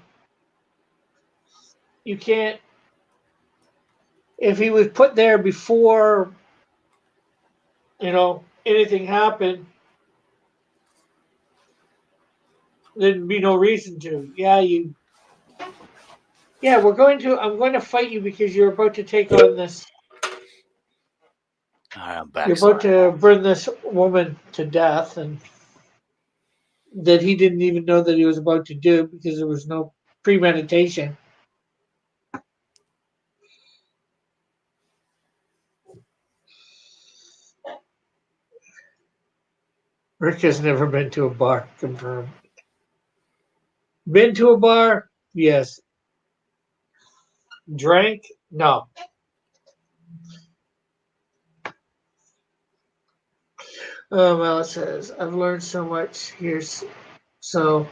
You can't, if he was put there before, anything happened, there'd be no reason to. Yeah, I'm going to fight you because you're about to take on this. All right, I'm back. You're about to burn this woman to death, and that he didn't even know that he was about to do because there was no premeditation. Rick has never been to a bar. Confirmed. Been to a bar? Yes. Drank? No. Well, it says, I've learned so much here. So,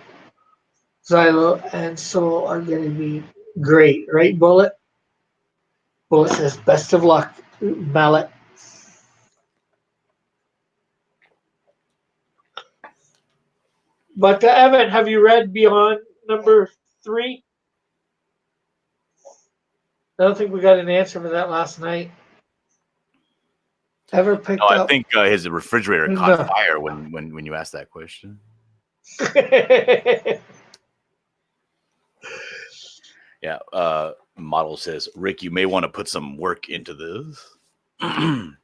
Xylo and Soul are going to be great. Right, Bullet? Bullet says, best of luck, Mallet. But, Evan, have you read Beyond number 3? I don't think we got an answer for that last night. Ever picked No, I up? think his refrigerator caught No. fire when you asked that question. Yeah. Model says, Rick, you may want to put some work into this. I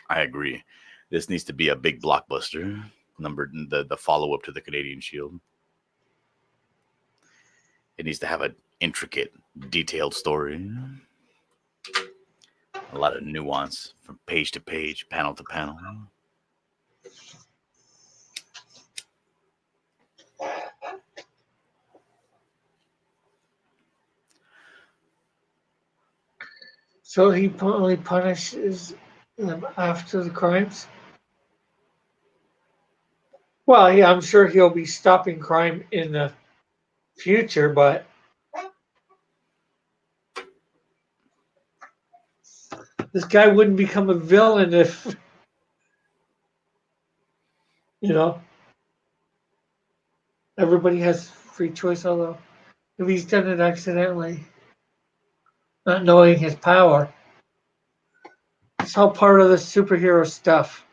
agree. This needs to be a big blockbuster. The follow up to the Canadian Shield. It needs to have an intricate, detailed story. A lot of nuance from page to page, panel to panel. So he only punishes them after the crimes? Well, yeah, I'm sure he'll be stopping crime in the future, but this guy wouldn't become a villain if, you know, everybody has free choice, although if he's done it accidentally, not knowing his power. It's all part of the superhero stuff.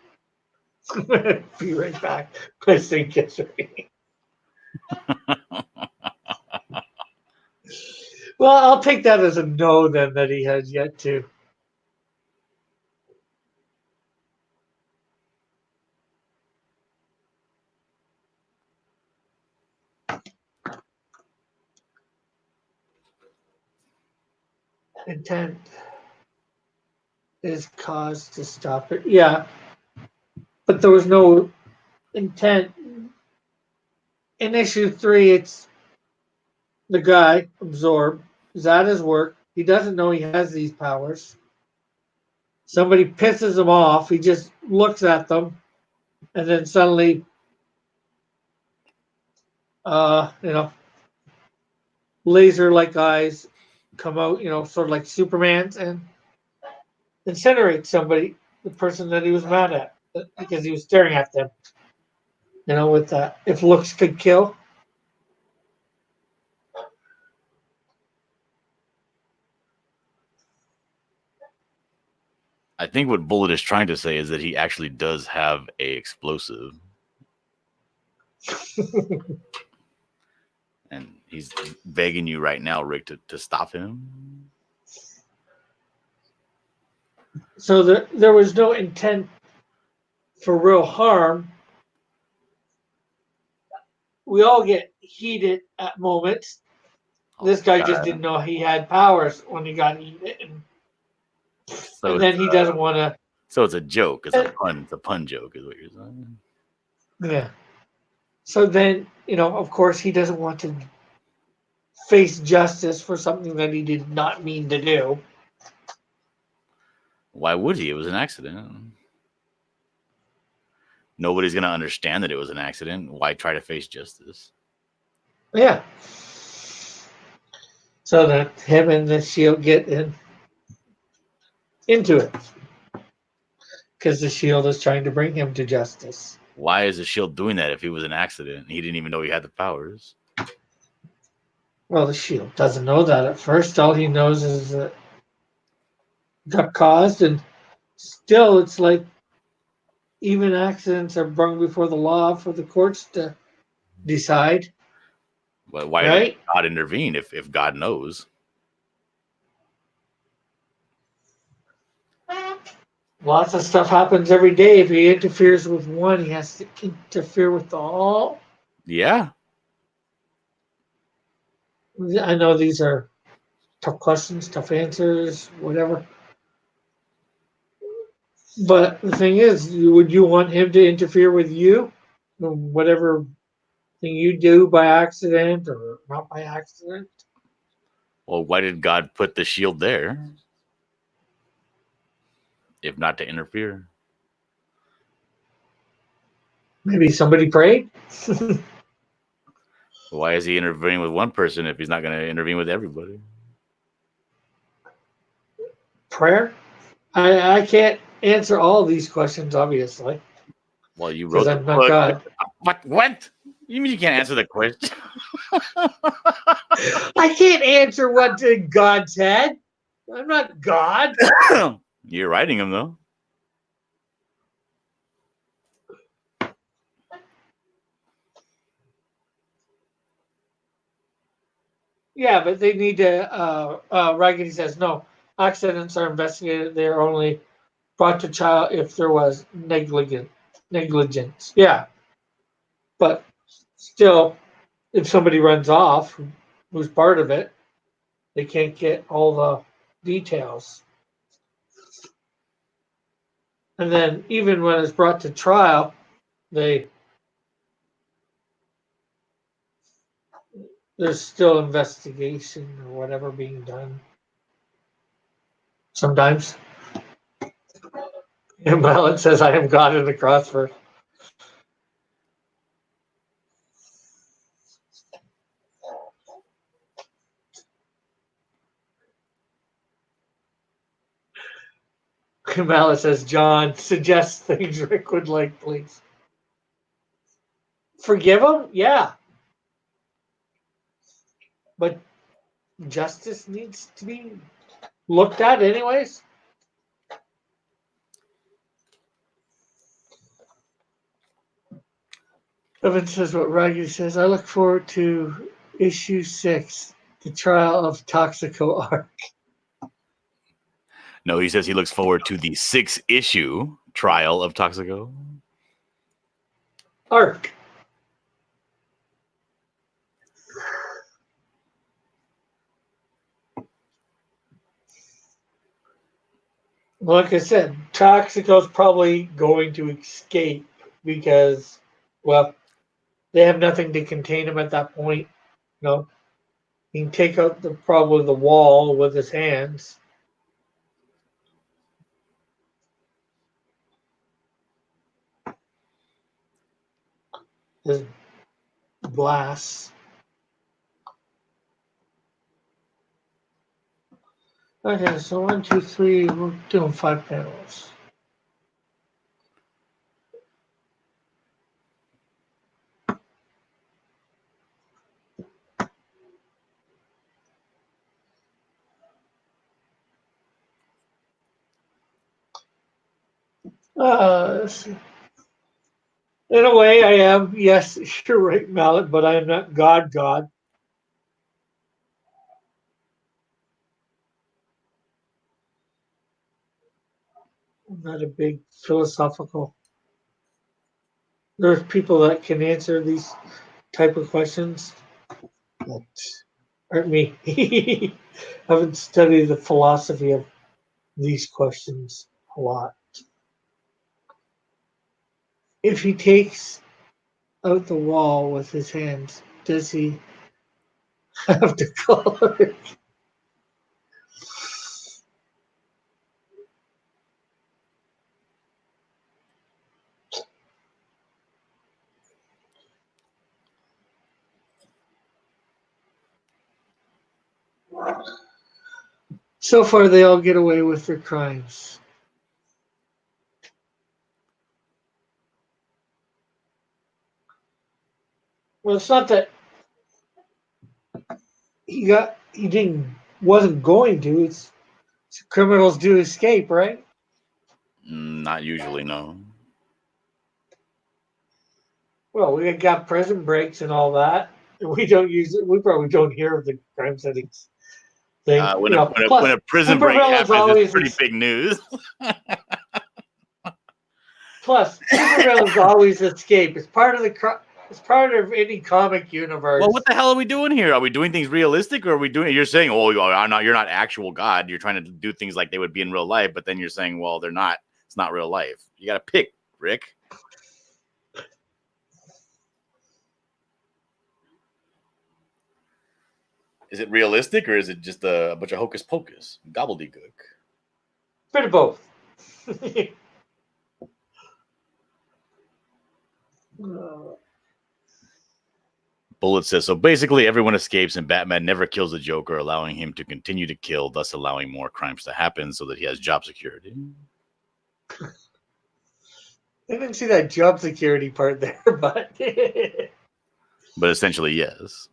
Be right back. My thing gets ready. Well, I'll take that as a no then that he has yet to. Intent is cause to stop it. Yeah, but there was no intent. In issue 3, it's the guy, Absorb, is at his work. He doesn't know he has these powers. Somebody pisses him off. He just looks at them, and then suddenly, you know, laser-like eyes come out, you know, sort of like Superman's, and incinerate somebody, the person that he was mad at, because he was staring at them. You know, with that, if looks could kill. I think what Bullet is trying to say is that he actually does have a explosive. And he's begging you right now, Rick, to stop him. So there was no intent for real harm. We all get heated at moments. This guy just didn't know he had powers when he got heated, and then he doesn't want to. So it's a joke. It's a pun. It's a pun joke, is what you're saying. Yeah. So then, you know, of course, he doesn't want to face justice for something that he did not mean to do. Why would he? It was an accident. Nobody's going to understand that it was an accident. Why try to face justice? Yeah. So that him and the Shield get into it. Because the Shield is trying to bring him to justice. Why is the Shield doing that if he was an accident? He didn't even know he had the powers. Well, the Shield doesn't know that at first. All he knows is that it got caused, and still it's like even accidents are brought before the law for the courts to decide. But why right? did God intervene if God knows? Lots of stuff happens every day. If he interferes with one, he has to interfere with all. Yeah. I know these are tough questions, tough answers, whatever. But the thing is, would you want him to interfere with you? Whatever thing you do by accident or not by accident? Well, why did God put the shield there? If not to interfere. Maybe somebody prayed? Why is he intervening with one person if he's not going to intervene with everybody? Prayer? I can't answer all these questions, obviously. Well, you wrote the I'm not book. God. What? You mean you can't answer the question? I can't answer what God said. I'm not God. You're writing them, though. Yeah, but they need to. Raggedy says no. Accidents are investigated. They are only brought to trial if there was negligence. Yeah, but still, if somebody runs off, who's part of it, they can't get all the details. And then even when it's brought to trial, they there's still investigation or whatever being done. Sometimes. And Mallet says, "I am God in the crossword." Kamala says, "John, suggest things Rick would like, please." Forgive him? Yeah. But justice needs to be looked at, anyways. Evan says what Raggedy says. I look forward to issue 6, the trial of Toxico Arc. No, he says he looks forward to the 6-issue trial of Toxico. Arc. Like I said, Toxico's probably going to escape because, well, they have nothing to contain him at that point. No, he can take out probably the wall with his hands. His blasts. Okay, so 1, 2, 3. We're doing 5 panels. Let's see. In a way, I am. Yes, you're right, Mallet, but I am not God. I'm not a big philosophical. There's people that can answer these type of questions that aren't me. I haven't studied the philosophy of these questions a lot. If he takes out the wall with his hands, does he have to color it? So far, they all get away with their crimes. Well, it's not that he didn't wasn't going to. It's criminals do escape, right? Not usually, no. Well, we got prison breaks and all that. We don't use it. We probably don't hear of the crime settings thing. When Plus, a prison break supervillains happens, it's always pretty big news. supervillains always escape. It's part of the. It's part of any comic universe. Well, what the hell are we doing here? Are we doing things realistic, or are we doing? You're saying, "Oh, you're not actual God. You're trying to do things like they would be in real life," but then you're saying, "Well, they're not. It's not real life." You got to pick, Rick. Is it realistic, or is it just a bunch of hocus pocus, gobbledygook? Bit of both. Bullet says, so basically everyone escapes and Batman never kills the Joker, allowing him to continue to kill, thus allowing more crimes to happen so that he has job security. I didn't see that job security part there, but But essentially, yes.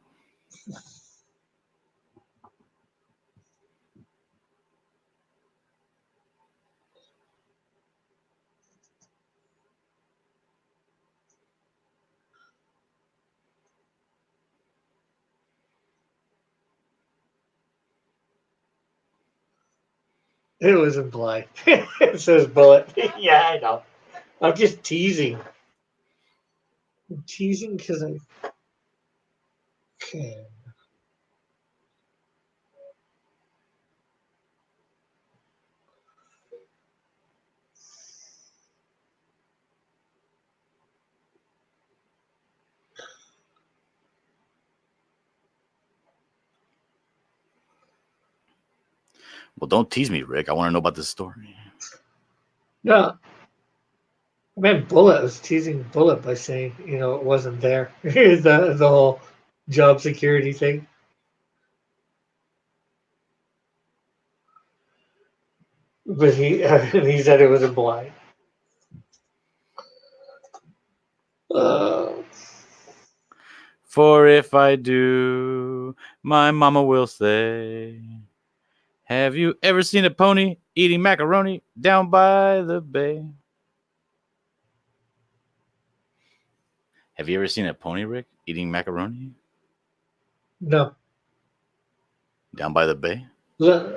It was implied. It says bullet. Yeah, I know. I'm just teasing. I'm teasing because I can. Well, don't tease me, Rick. I want to know about this story. No, I meant bullet. I was teasing bullet by saying, it wasn't there. the whole job security thing. But he said it was implied. Uh, For if I do, my mama will say, have you ever seen a pony eating macaroni down by the bay? Have you ever seen a pony, Rick, eating macaroni no. down by the bay? Uh,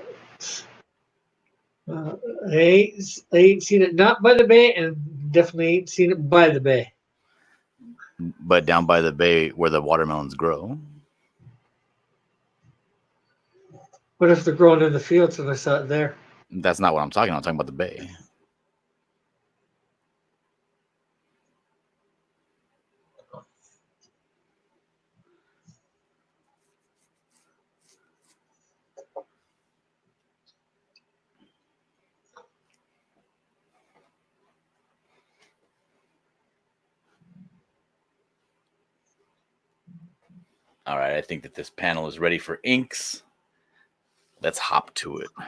I ain't seen it not by the bay, and definitely ain't seen it by the bay. But down by the bay where the watermelons grow. What if they're growing in the fields and I saw it there? That's not what I'm talking about. I'm talking about the bay. All right, I think that this panel is ready for inks. Let's hop to it. Why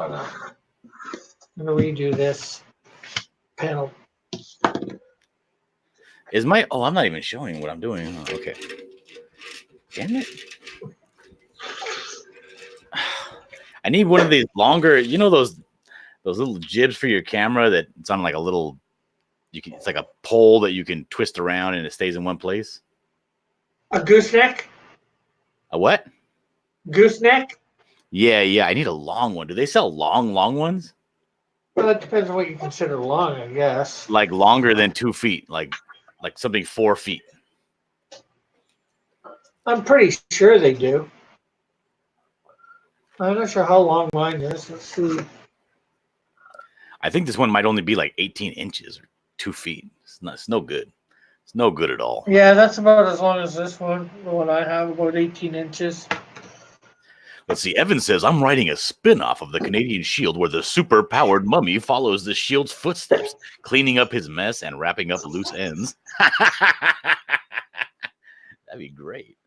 not? I'm gonna redo this panel. Is my I'm not even showing what I'm doing. Oh, okay. Damn it. I need one of these longer, those little jibs for your camera that it's on like a little it's like a pole that you can twist around and it stays in one place. A gooseneck? A what? Gooseneck? Yeah. I need a long one. Do they sell long ones? Well, that depends on what you consider long, I guess. Like longer than 2 feet, like something 4 feet. I'm pretty sure they do. I'm not sure how long mine is. Let's see. I think this one might only be like 18 inches or 2 feet. It's no good. It's no good at all. Yeah, that's about as long as this one. The one I have, about 18 inches. Let's see. Evan says, I'm writing a spin-off of the Canadian Shield where the super-powered mummy follows the Shield's footsteps, cleaning up his mess and wrapping up loose ends. That'd be great.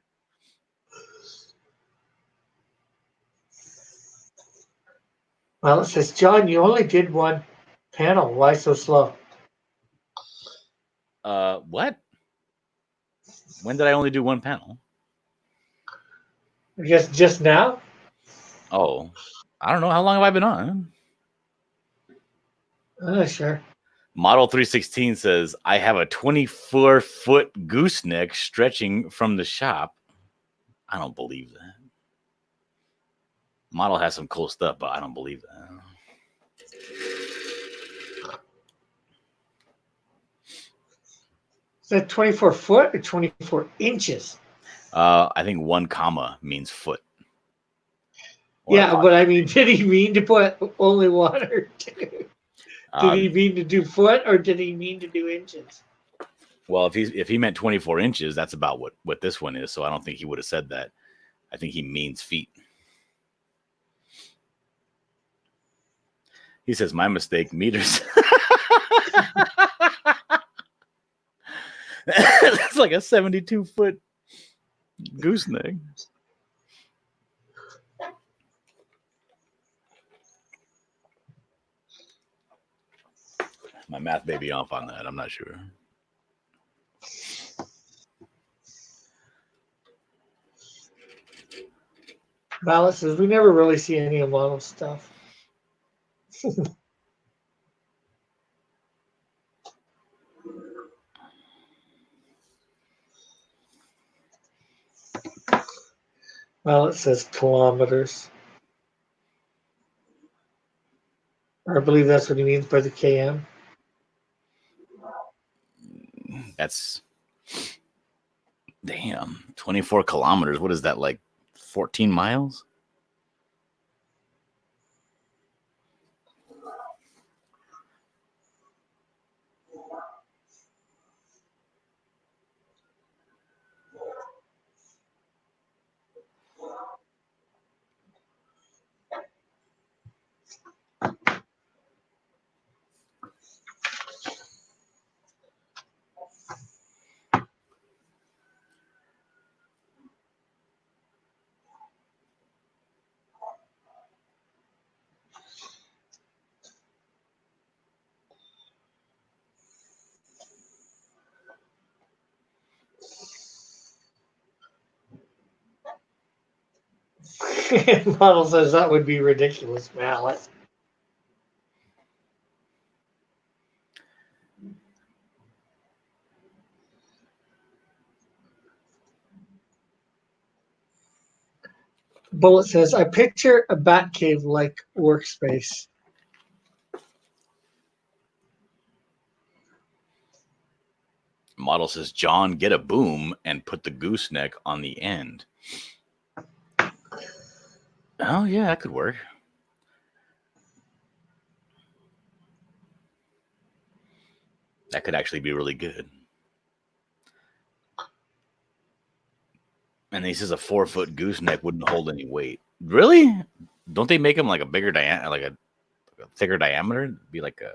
Well, it says, John, you only did one panel. Why so slow? What? When did I only do one panel? I guess just now? Oh, I don't know. How long have I been on? I'm not sure. Model 316 says, I have a 24-foot gooseneck stretching from the shop. I don't believe that. Model has some cool stuff, but I don't believe that. Is that 24 foot or 24 inches? I think 1 comma means foot. Yeah, but I mean, did he mean to put only 1 or 2? Did he mean to do foot or did he mean to do inches? Well, if he meant 24 inches, that's about what this one is. So I don't think he would have said that. I think he means feet. He says, my mistake, meters. That's like a 72-foot gooseneck. My math may be off on that. I'm not sure. Malice says, we never really see any of model stuff. Well, it says kilometers. Or I believe that's what he means by the km. That's damn 24 kilometers. What is that, like 14 miles? Model says that would be ridiculous, Mallet. Bullet says, I picture a Batcave like workspace. Model says, John, get a boom and put the gooseneck on the end. Oh, yeah, that could work. That could actually be really good. And he says a 4-foot gooseneck wouldn't hold any weight. Really? Don't they make them like a bigger diameter, like a thicker diameter? It'd be like a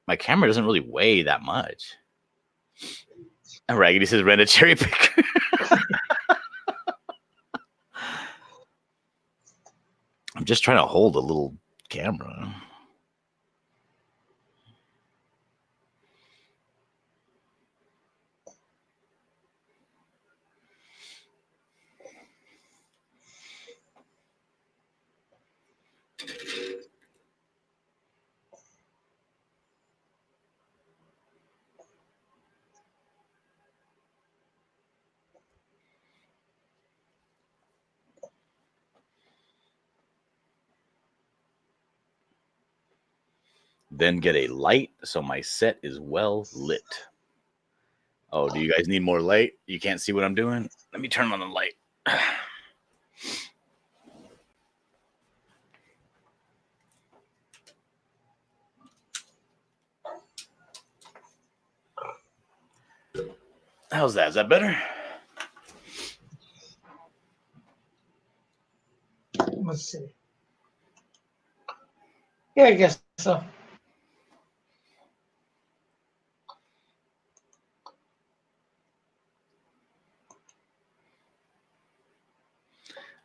my camera doesn't really weigh that much. And Raggedy says rent a cherry picker. I'm just trying to hold a little camera. Then get a light so my set is well lit. Oh, do you guys need more light? You can't see what I'm doing? Let me turn on the light. How's that? Is that better? Let's see. Yeah, I guess so.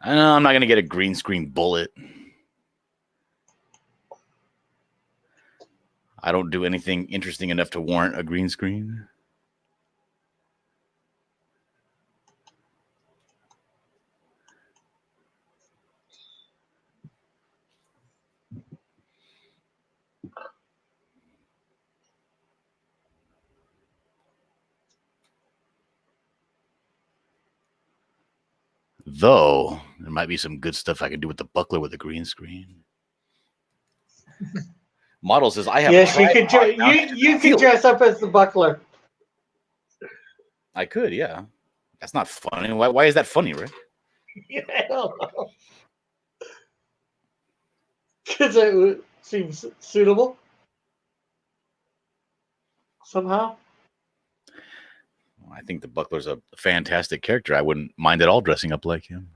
I'm not going to get a green screen bullet. I don't do anything interesting enough to warrant a green screen. Though, there might be some good stuff I can do with the buckler with a green screen. Model says, I have Yes, you could dress up as the buckler. I could, yeah. That's not funny. Why is that funny, Rick? I don't know. Because it seems suitable. Somehow. I think the buckler's a fantastic character. I wouldn't mind at all dressing up like him.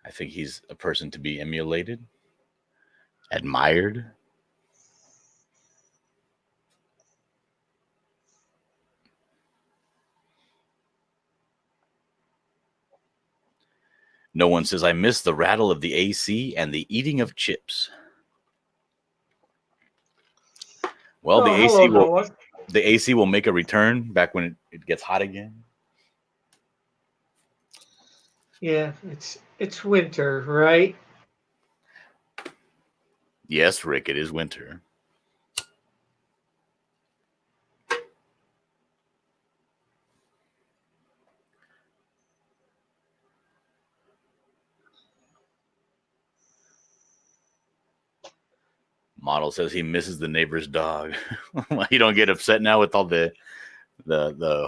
I think he's a person to be emulated, admired. No one says, I miss the rattle of the AC and the eating of chips. Well, the AC will make a return back when it gets hot again. Yeah, it's winter, right? Yes, Rick, it is winter. Model says he misses the neighbor's dog. You don't get upset now with all the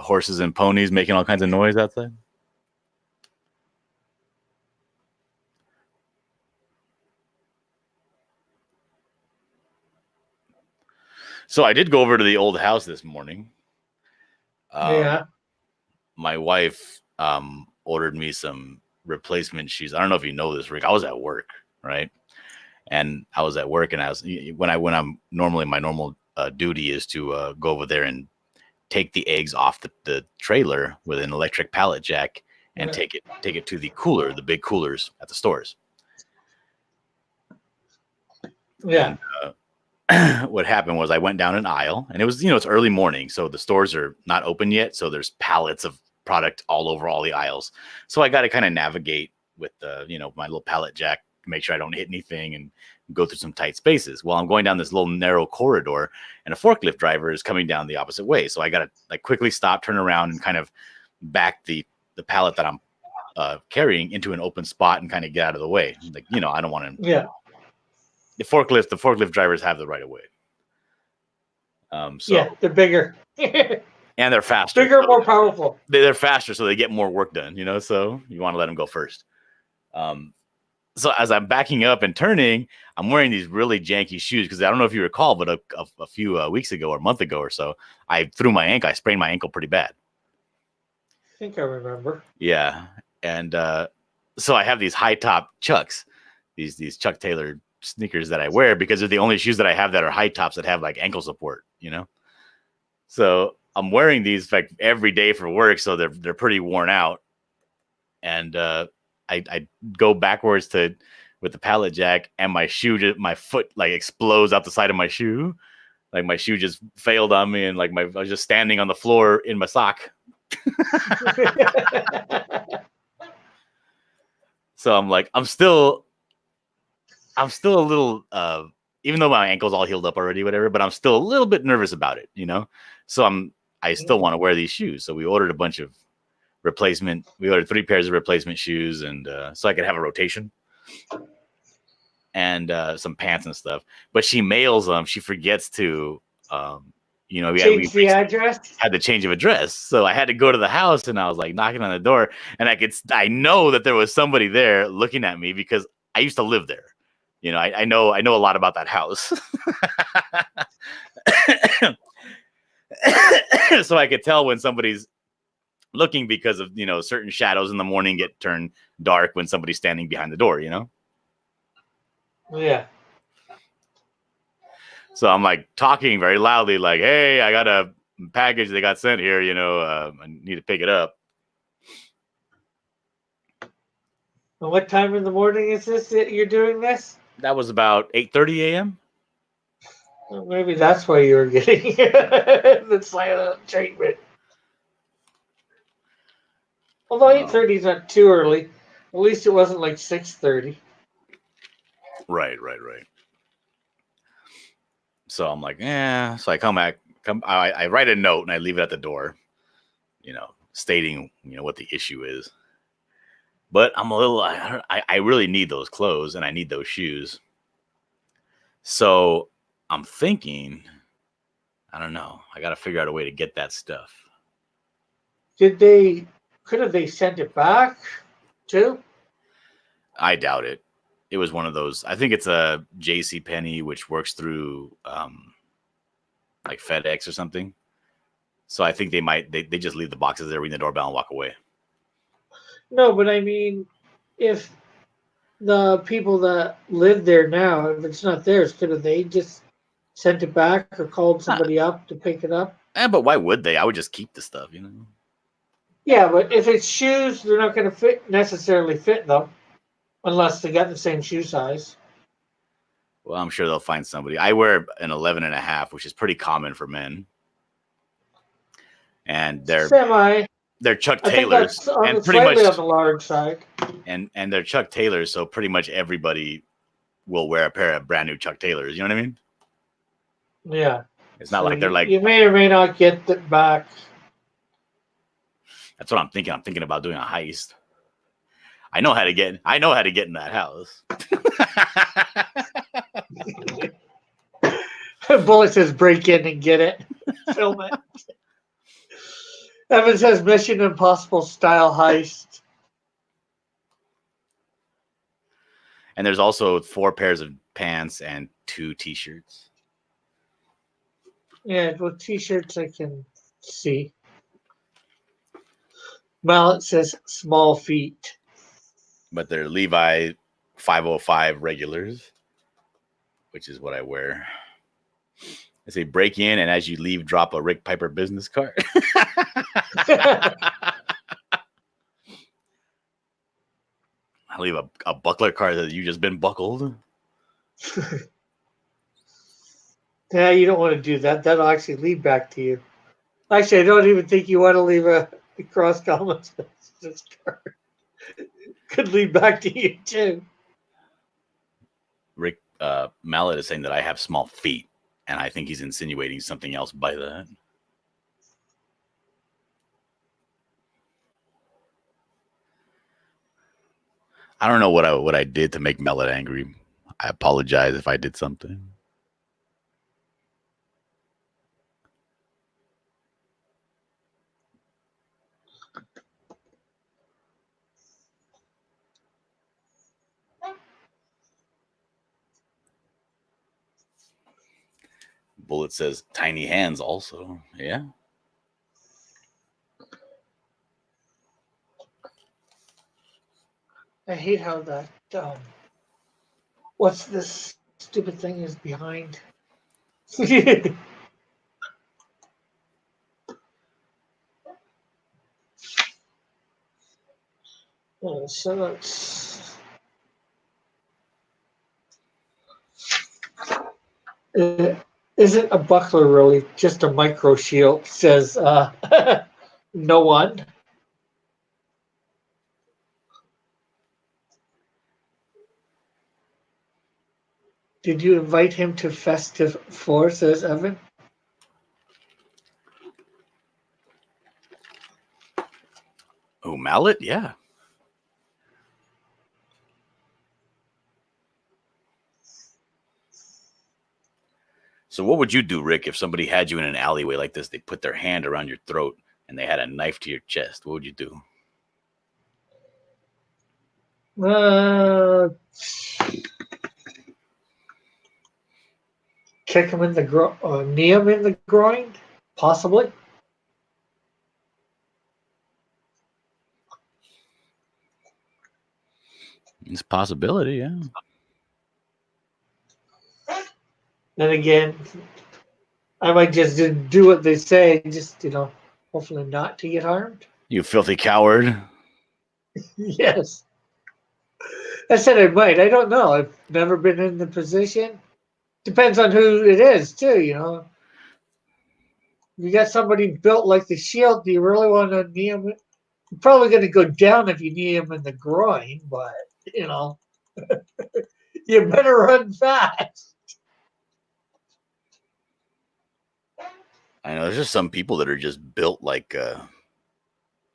horses and ponies making all kinds of noise outside? So I did go over to the old house this morning. Yeah. My wife ordered me some replacement shoes. I don't know if you know this, Rick. I was at work, right? And I was at work, and when I'm normally my normal duty is to go over there and take the eggs off the trailer with an electric pallet jack and take it to the cooler, the big coolers at the stores. Yeah. And, what happened was I went down an aisle, and it was, it's early morning, so the stores are not open yet. So there's pallets of product all over all the aisles. So I got to kind of navigate with my little pallet jack, make sure I don't hit anything and go through some tight spaces. Well, I'm going down this little narrow corridor, and a forklift driver is coming down the opposite way. So I got to quickly stop, turn around, and kind of back the pallet that I'm carrying into an open spot and kind of get out of the way. I don't want to. Yeah. The forklift drivers have the right of way. Yeah, they're bigger. And they're faster. Bigger, more powerful. They're faster, so they get more work done, so you want to let them go first. So as I'm backing up and turning, I'm wearing these really janky shoes because I don't know if you recall, but a few weeks ago or a month ago or so, I sprained my ankle pretty bad. I think I remember. Yeah. And so I have these high top Chucks, these Chuck Taylor sneakers that I wear because they're the only shoes that I have that are high tops that have like ankle support, So I'm wearing these like every day for work, so they're pretty worn out. And I go backwards with the pallet jack, and my foot like explodes out the side of my shoe. Like my shoe just failed on me, and like I was just standing on the floor in my sock. So I'm like, I'm still a little, even though my ankle's all healed up already, whatever, but I'm still a little bit nervous about it, So I still want to wear these shoes. So we ordered a bunch of replacement. We ordered 3 pairs of replacement shoes, and so I could have a rotation and some pants and stuff. But she mails them. She forgets to, change the address. Had the change of address, so I had to go to the house, and I was like knocking on the door, and I know that there was somebody there looking at me because I used to live there. I know a lot about that house. So I could tell when somebody's looking because of, certain shadows in the morning get turned dark when somebody's standing behind the door, Yeah. So I'm like talking very loudly, like, hey, I got a package that got sent here, I need to pick it up. And what time in the morning is this that you're doing this? That was about 8:30 a.m. Well, maybe that's why you were getting the silent treatment. Although 8:30 is not too early. At least it wasn't like 6:30. Right. So I'm like, yeah. So I come back, I write a note and I leave it at the door, stating, what the issue is. But I'm a little, I really need those clothes and I need those shoes. So I'm thinking, I don't know. I got to figure out a way to get that stuff. Could have they sent it back too? I doubt it. It was one of those. I think it's a JCPenney, which works through like FedEx or something. So I think they just leave the boxes there, ring the doorbell, and walk away. No, but I mean, if the people that live there now, if it's not theirs, could have they just sent it back or called somebody up to pick it up? But why would they? I would just keep the stuff, Yeah, but if it's shoes, they're not going to necessarily fit them unless they got the same shoe size. Well, I'm sure they'll find somebody. I wear an 11.5, which is pretty common for men. And they're Chuck Taylors, and pretty much on the large side. And they're Chuck Taylors, so pretty much everybody will wear a pair of brand new Chuck Taylors. You know what I mean? Yeah. It's not like they're like. You may or may not get it back. That's what I'm thinking. I'm thinking about doing a heist. I know how to get in that house. bullet says break in and get it. Film it. Evan says Mission Impossible style heist. And there's also 4 pairs of pants and 2 t-shirts. Yeah, well, t-shirts I can see. Mallet says small feet. But they're Levi 505 regulars, which is what I wear. I say break in, and as you leave, drop a Rick Piper business card. I leave a buckler card that you just been buckled. Yeah, you don't want to do that. That'll actually lead back to you. Actually, I don't even think you want to leave a cross comments business card. Could lead back to you too. Rick Mallet is saying that I have small feet, and I think he's insinuating something else by that. I don't know what I did to make Mallet angry. I apologize if I did something. Bullet says tiny hands also. Yeah. I hate how that what's this stupid thing is behind. So that's isn't a buckler really just a micro shield, says no one. Did you invite him to Festive 4, says Evan? Oh, Mallet? Yeah. So what would you do, Rick, if somebody had you in an alleyway like this? They put their hand around your throat and they had a knife to your chest. What would you do? Kick him in the knee him in the groin, possibly. It's a possibility, yeah. Then again, I might just do what they say, just hopefully not to get harmed. You filthy coward. Yes. I said I might. I don't know. I've never been in the position. Depends on who it is, too, You got somebody built like the Shield, do you really want to knee him? You're probably going to go down if you knee him in the groin, but, you better run fast. I know there's just some people that are just built like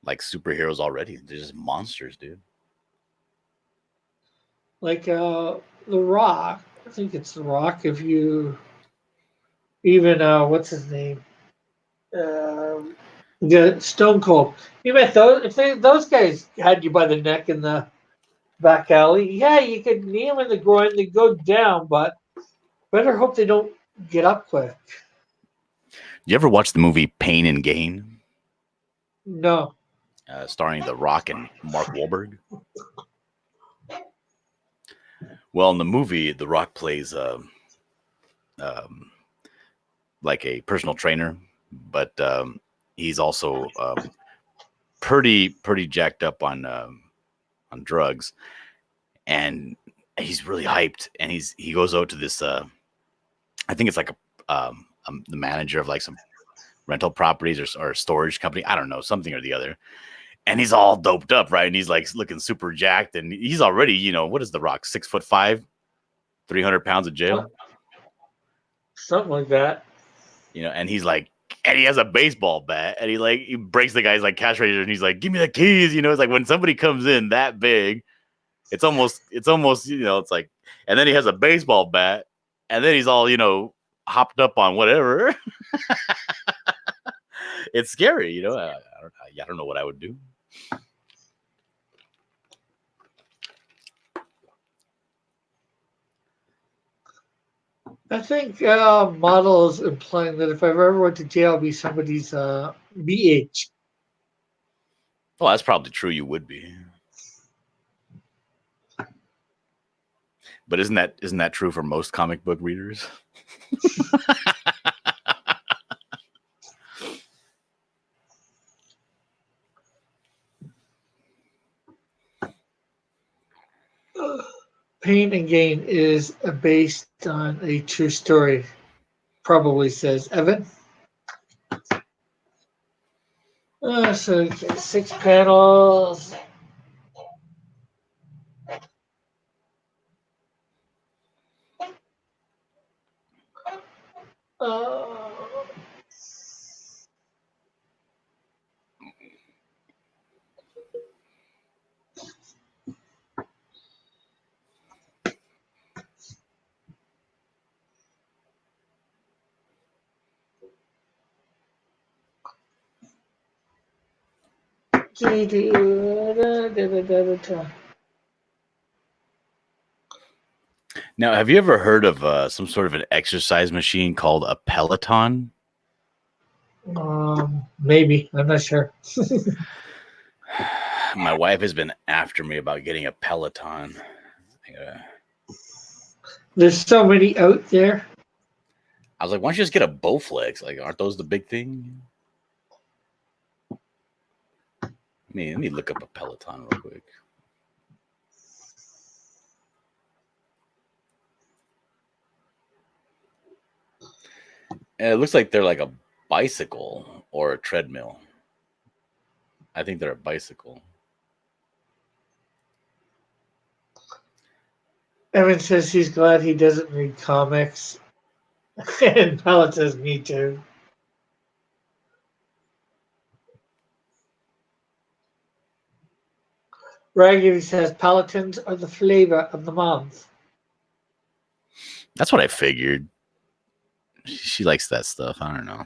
superheroes already. They're just monsters, dude. Like The Rock. I think it's The Rock. If you even what's his name? The Stone Cold. You bet those guys had you by the neck in the back alley. Yeah, you could knee them in the groin. They go down, but better hope they don't get up quick. You ever watch the movie Pain and Gain? No. Starring The Rock and Mark Wahlberg. Well, in the movie, The Rock plays like a personal trainer, but he's also pretty jacked up on drugs, and he's really hyped. And he goes out to this. I think it's like the manager of like some rental properties or storage company. I don't know, something or the other. And he's all doped up, right? And he's like looking super jacked, and he's already, what is The Rock? 6'5", 300 pounds of jail, something like that. And he's like, and he has a baseball bat, and he breaks the guy's like cash register, and he's like, "Give me the keys." It's like when somebody comes in that big, it's almost, it's like, and then he has a baseball bat, and then he's all, hopped up on whatever. It's scary, you know. I don't know what I would do. I think model is implying that if I ever went to jail, I'd be somebody's BH. Well, that's probably true. You would be, but isn't that true for most comic book readers? Pain and Gain is based on a true story, probably says Evan. So 6 panels. Uh, Now, have you ever heard of some sort of an exercise machine called a Peloton? Maybe, I'm not sure. My wife has been after me about getting a Peloton. There's so many out there. I was like, why don't you just get a Bowflex? Like, aren't those the big thing? Let me look up a Peloton real quick. And it looks like they're like a bicycle or a treadmill. I think they're a bicycle. Evan says he's glad he doesn't read comics. And Pellet says, me too. Raggedy says, Palatins are the flavor of the month. That's what I figured. She likes that stuff. I don't know.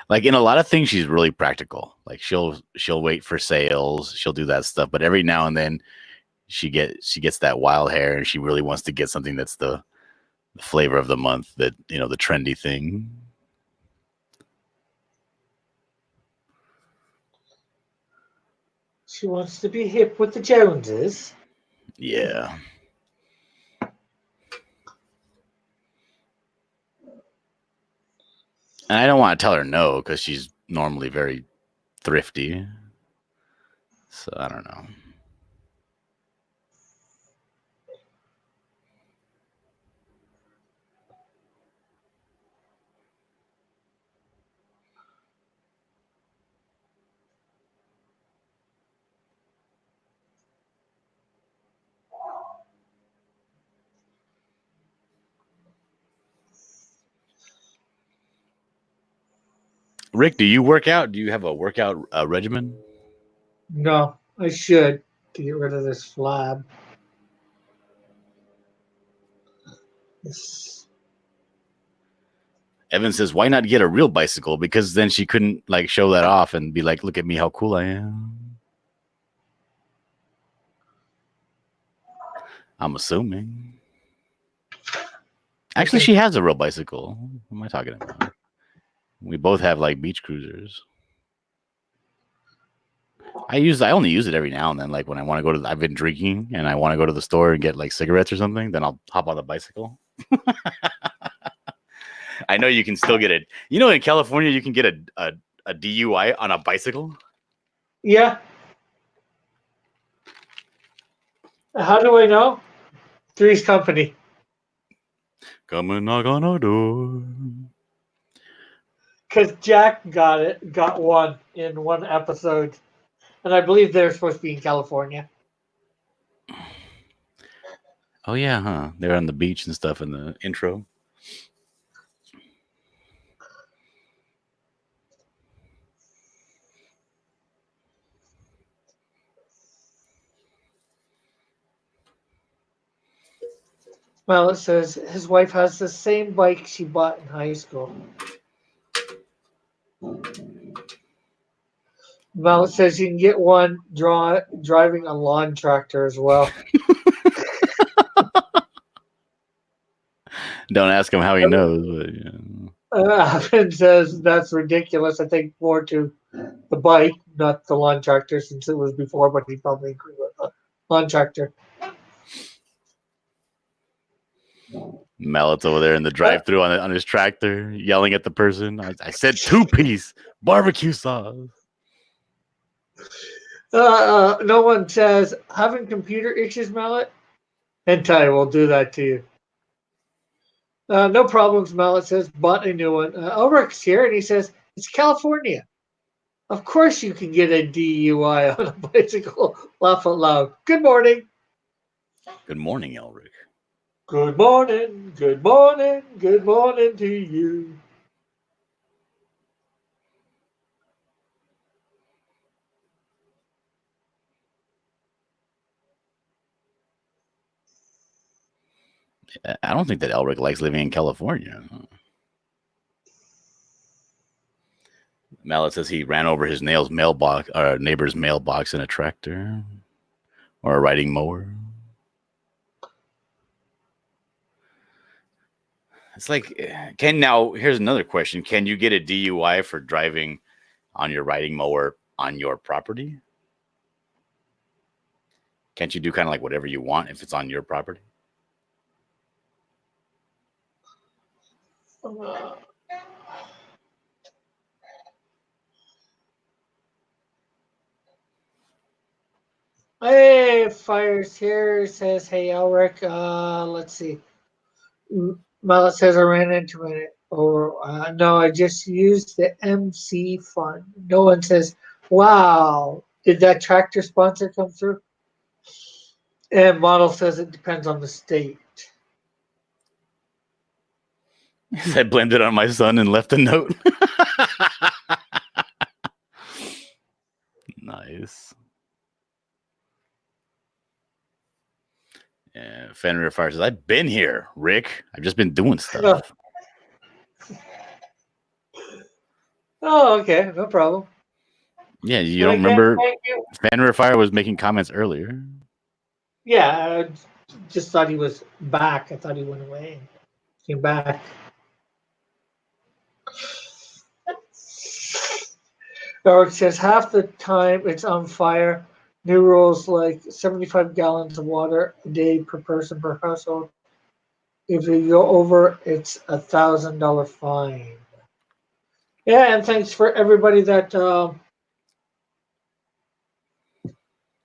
Like in a lot of things, she's really practical. Like she'll wait for sales. She'll do that stuff. But every now and then, she gets that wild hair, and she really wants to get something that's the flavor of the month. That the trendy thing. She wants to be hip with the Joneses. Yeah. And I don't want to tell her no because she's normally very thrifty. So I don't know. Rick, do you work out? Do you have a workout regimen? No, I should to get rid of this flab. This... Evan says, why not get a real bicycle? Because then she couldn't like show that off and be like, look at me, how cool I am. I'm assuming. Actually, she has a real bicycle. What am I talking about? We both have like beach cruisers. I only use it every now and then. Like when I want to go to, I've been drinking and I want to go to the store and get like cigarettes or something. Then I'll hop on the bicycle. I know you can still get it. In California, you can get a DUI on a bicycle. Yeah. How do I know? Three's Company. Come and knock on our door. Because Jack got one in one episode. And I believe they're supposed to be in California. Oh yeah, huh? They're on the beach and stuff in the intro. Mallet says his wife has the same bike she bought in high school. Mallet says you can get one driving a lawn tractor as well. Don't ask him how he knows, but yeah. Alvin says that's ridiculous. I think more to the bike, not the lawn tractor, since it was before, but he probably agreed with the lawn tractor. Mallet's over there in the drive-through on his tractor, yelling at the person. I said 2-piece barbecue sauce. No one says having computer issues, Mallet. Hentai will do that to you. No problems, Mallet says. Bought a new one. Ulrich's here, and he says it's California. Of course, you can get a DUI on a bicycle. Laugh out loud. Good morning. Good morning, Elric. Good morning. Good morning. Good morning to you. I don't think that Elric likes living in California. Mallet says he ran over his neighbor's mailbox in a tractor or a riding mower. It's like, here's another question. Can you get a DUI for driving on your riding mower on your property? Can't you do kind of like whatever you want if it's on your property? Hey, Fires here says, hey, Ulrich. Let's see. Mallet says I ran into it. Or no, I just used the MC fund. No one says, wow, did that tractor sponsor come through? And Model says it depends on the state. I blamed it on my son and left a note. Nice. Yeah, Fenrir Fire says, I've been here, Rick. I've just been doing stuff. Oh, okay, no problem. Yeah, you don't remember Fenrir Fire was making comments earlier. Yeah, I just thought he was back. I thought he went away and came back. Eric says half the time it's on fire. New rules like 75 gallons of water a day per person per household. If you go over, it's $1,000 fine. Yeah, and thanks for everybody that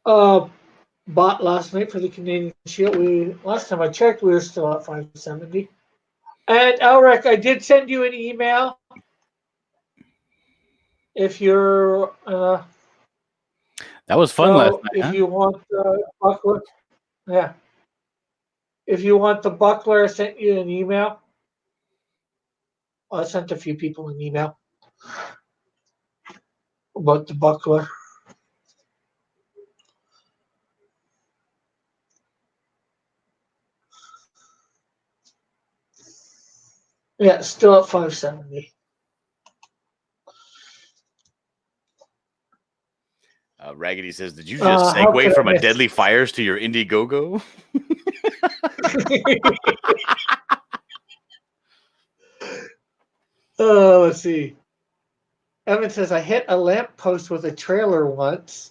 bought last night for the Canadian Shield. Last time I checked, we were still at 570. And Elric, I did send you an email. If you're that was fun last night. If you want buckler, yeah. If you want the buckler, I sent you an email. I sent a few people an email about the buckler. Yeah, still at 570. Raggedy says, did you just segue from a Deadly Fires to your Indiegogo? Let's see. Evan says, I hit a lamppost with a trailer once.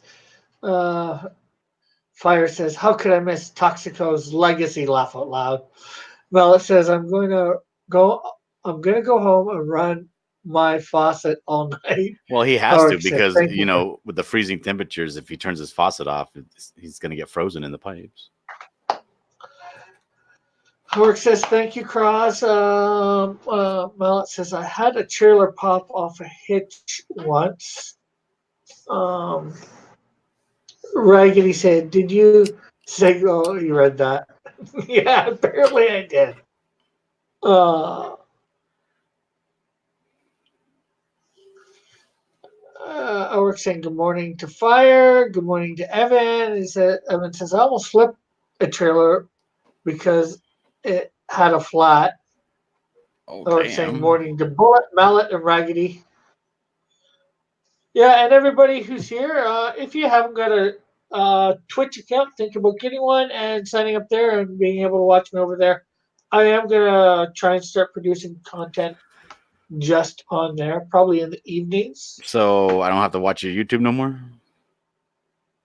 Fire says, how could I miss Toxico's legacy? Laugh out loud. Well, it says, I'm gonna go home and run my faucet all night. Well, he has to because, with the freezing temperatures, if he turns his faucet off, he's going to get frozen in the pipes. Howard says, thank you, Cross. Mallet says, I had a trailer pop off a hitch once. Raggedy said, did you say, oh, you read that? Yeah, apparently I did. Howard saying, good morning to Fire. Good morning to Evan. Evan says, I almost flipped a trailer because it had a flat. Oh, Or saying damn. morning to Bullet, Mallet, and Raggedy. Yeah, and everybody who's here, if you haven't got a Twitch account, think about getting one and signing up there and being able to watch me over there. I am gonna try and start producing content just on there, probably in the evenings. So I don't have to watch your YouTube no more?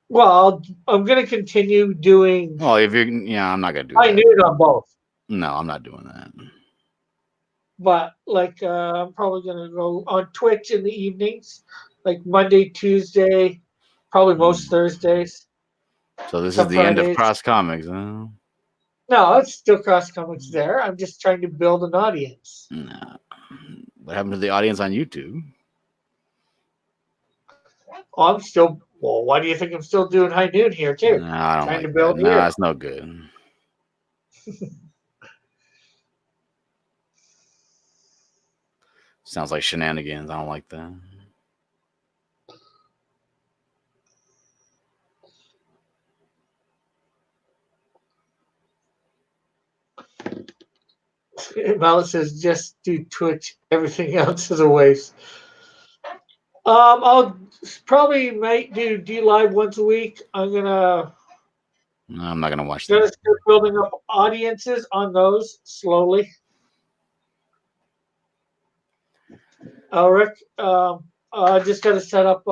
Well, I'm gonna continue doing Well, if you're, yeah, I'm not going to do high that. noon on both, No, I'm not doing that. but like I'm probably gonna go on Twitch in the evenings, like Monday, Tuesday, probably most Thursdays. So this Some is the end of Fridays. Cross Comics, huh? No, it's still Cross Comics there. I'm just trying to build an audience. No. What happened to the audience on YouTube? Oh, I'm still. Well, why do you think I'm still doing high noon here too? No, I don't Trying to like that. build No, here. it's no good. Sounds like shenanigans. I don't like that. Malice says just do Twitch. Everything else is a waste. I'll probably might do D Live once a week. I'm gonna No, I'm not going to watch start that. building up audiences on those slowly. Rick, I just got to set up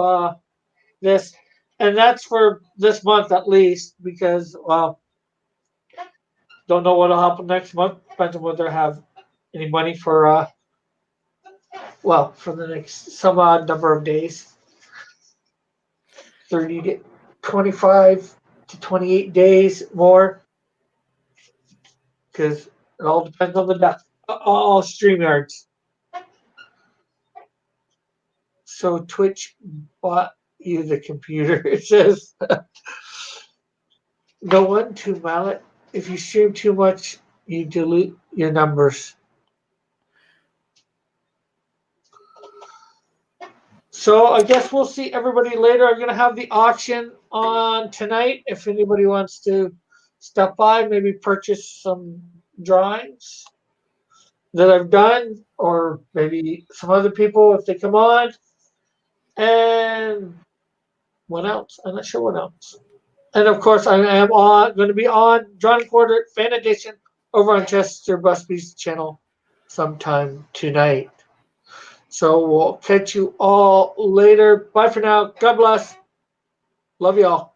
this, and that's for this month at least because don't know what'll happen next month. Depends on whether I have any money for for the next some odd number of days. 30 to 25 to 28 days more. Because it all depends on the all StreamYards. So Twitch bought you the computer. It says no one to Mallet. If you stream too much, you dilute your numbers. So I guess we'll see everybody later. I'm gonna have the auction on tonight. If anybody wants to stop by, maybe purchase some drawings that I've done, or maybe some other people if they come on. And what else? I'm not sure what else. And of course, I am going to be on Drawn and Quartered Fan Edition over on Chester Busby's channel sometime tonight. So we'll catch you all later. Bye for now. God bless. Love y'all.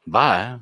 Bye.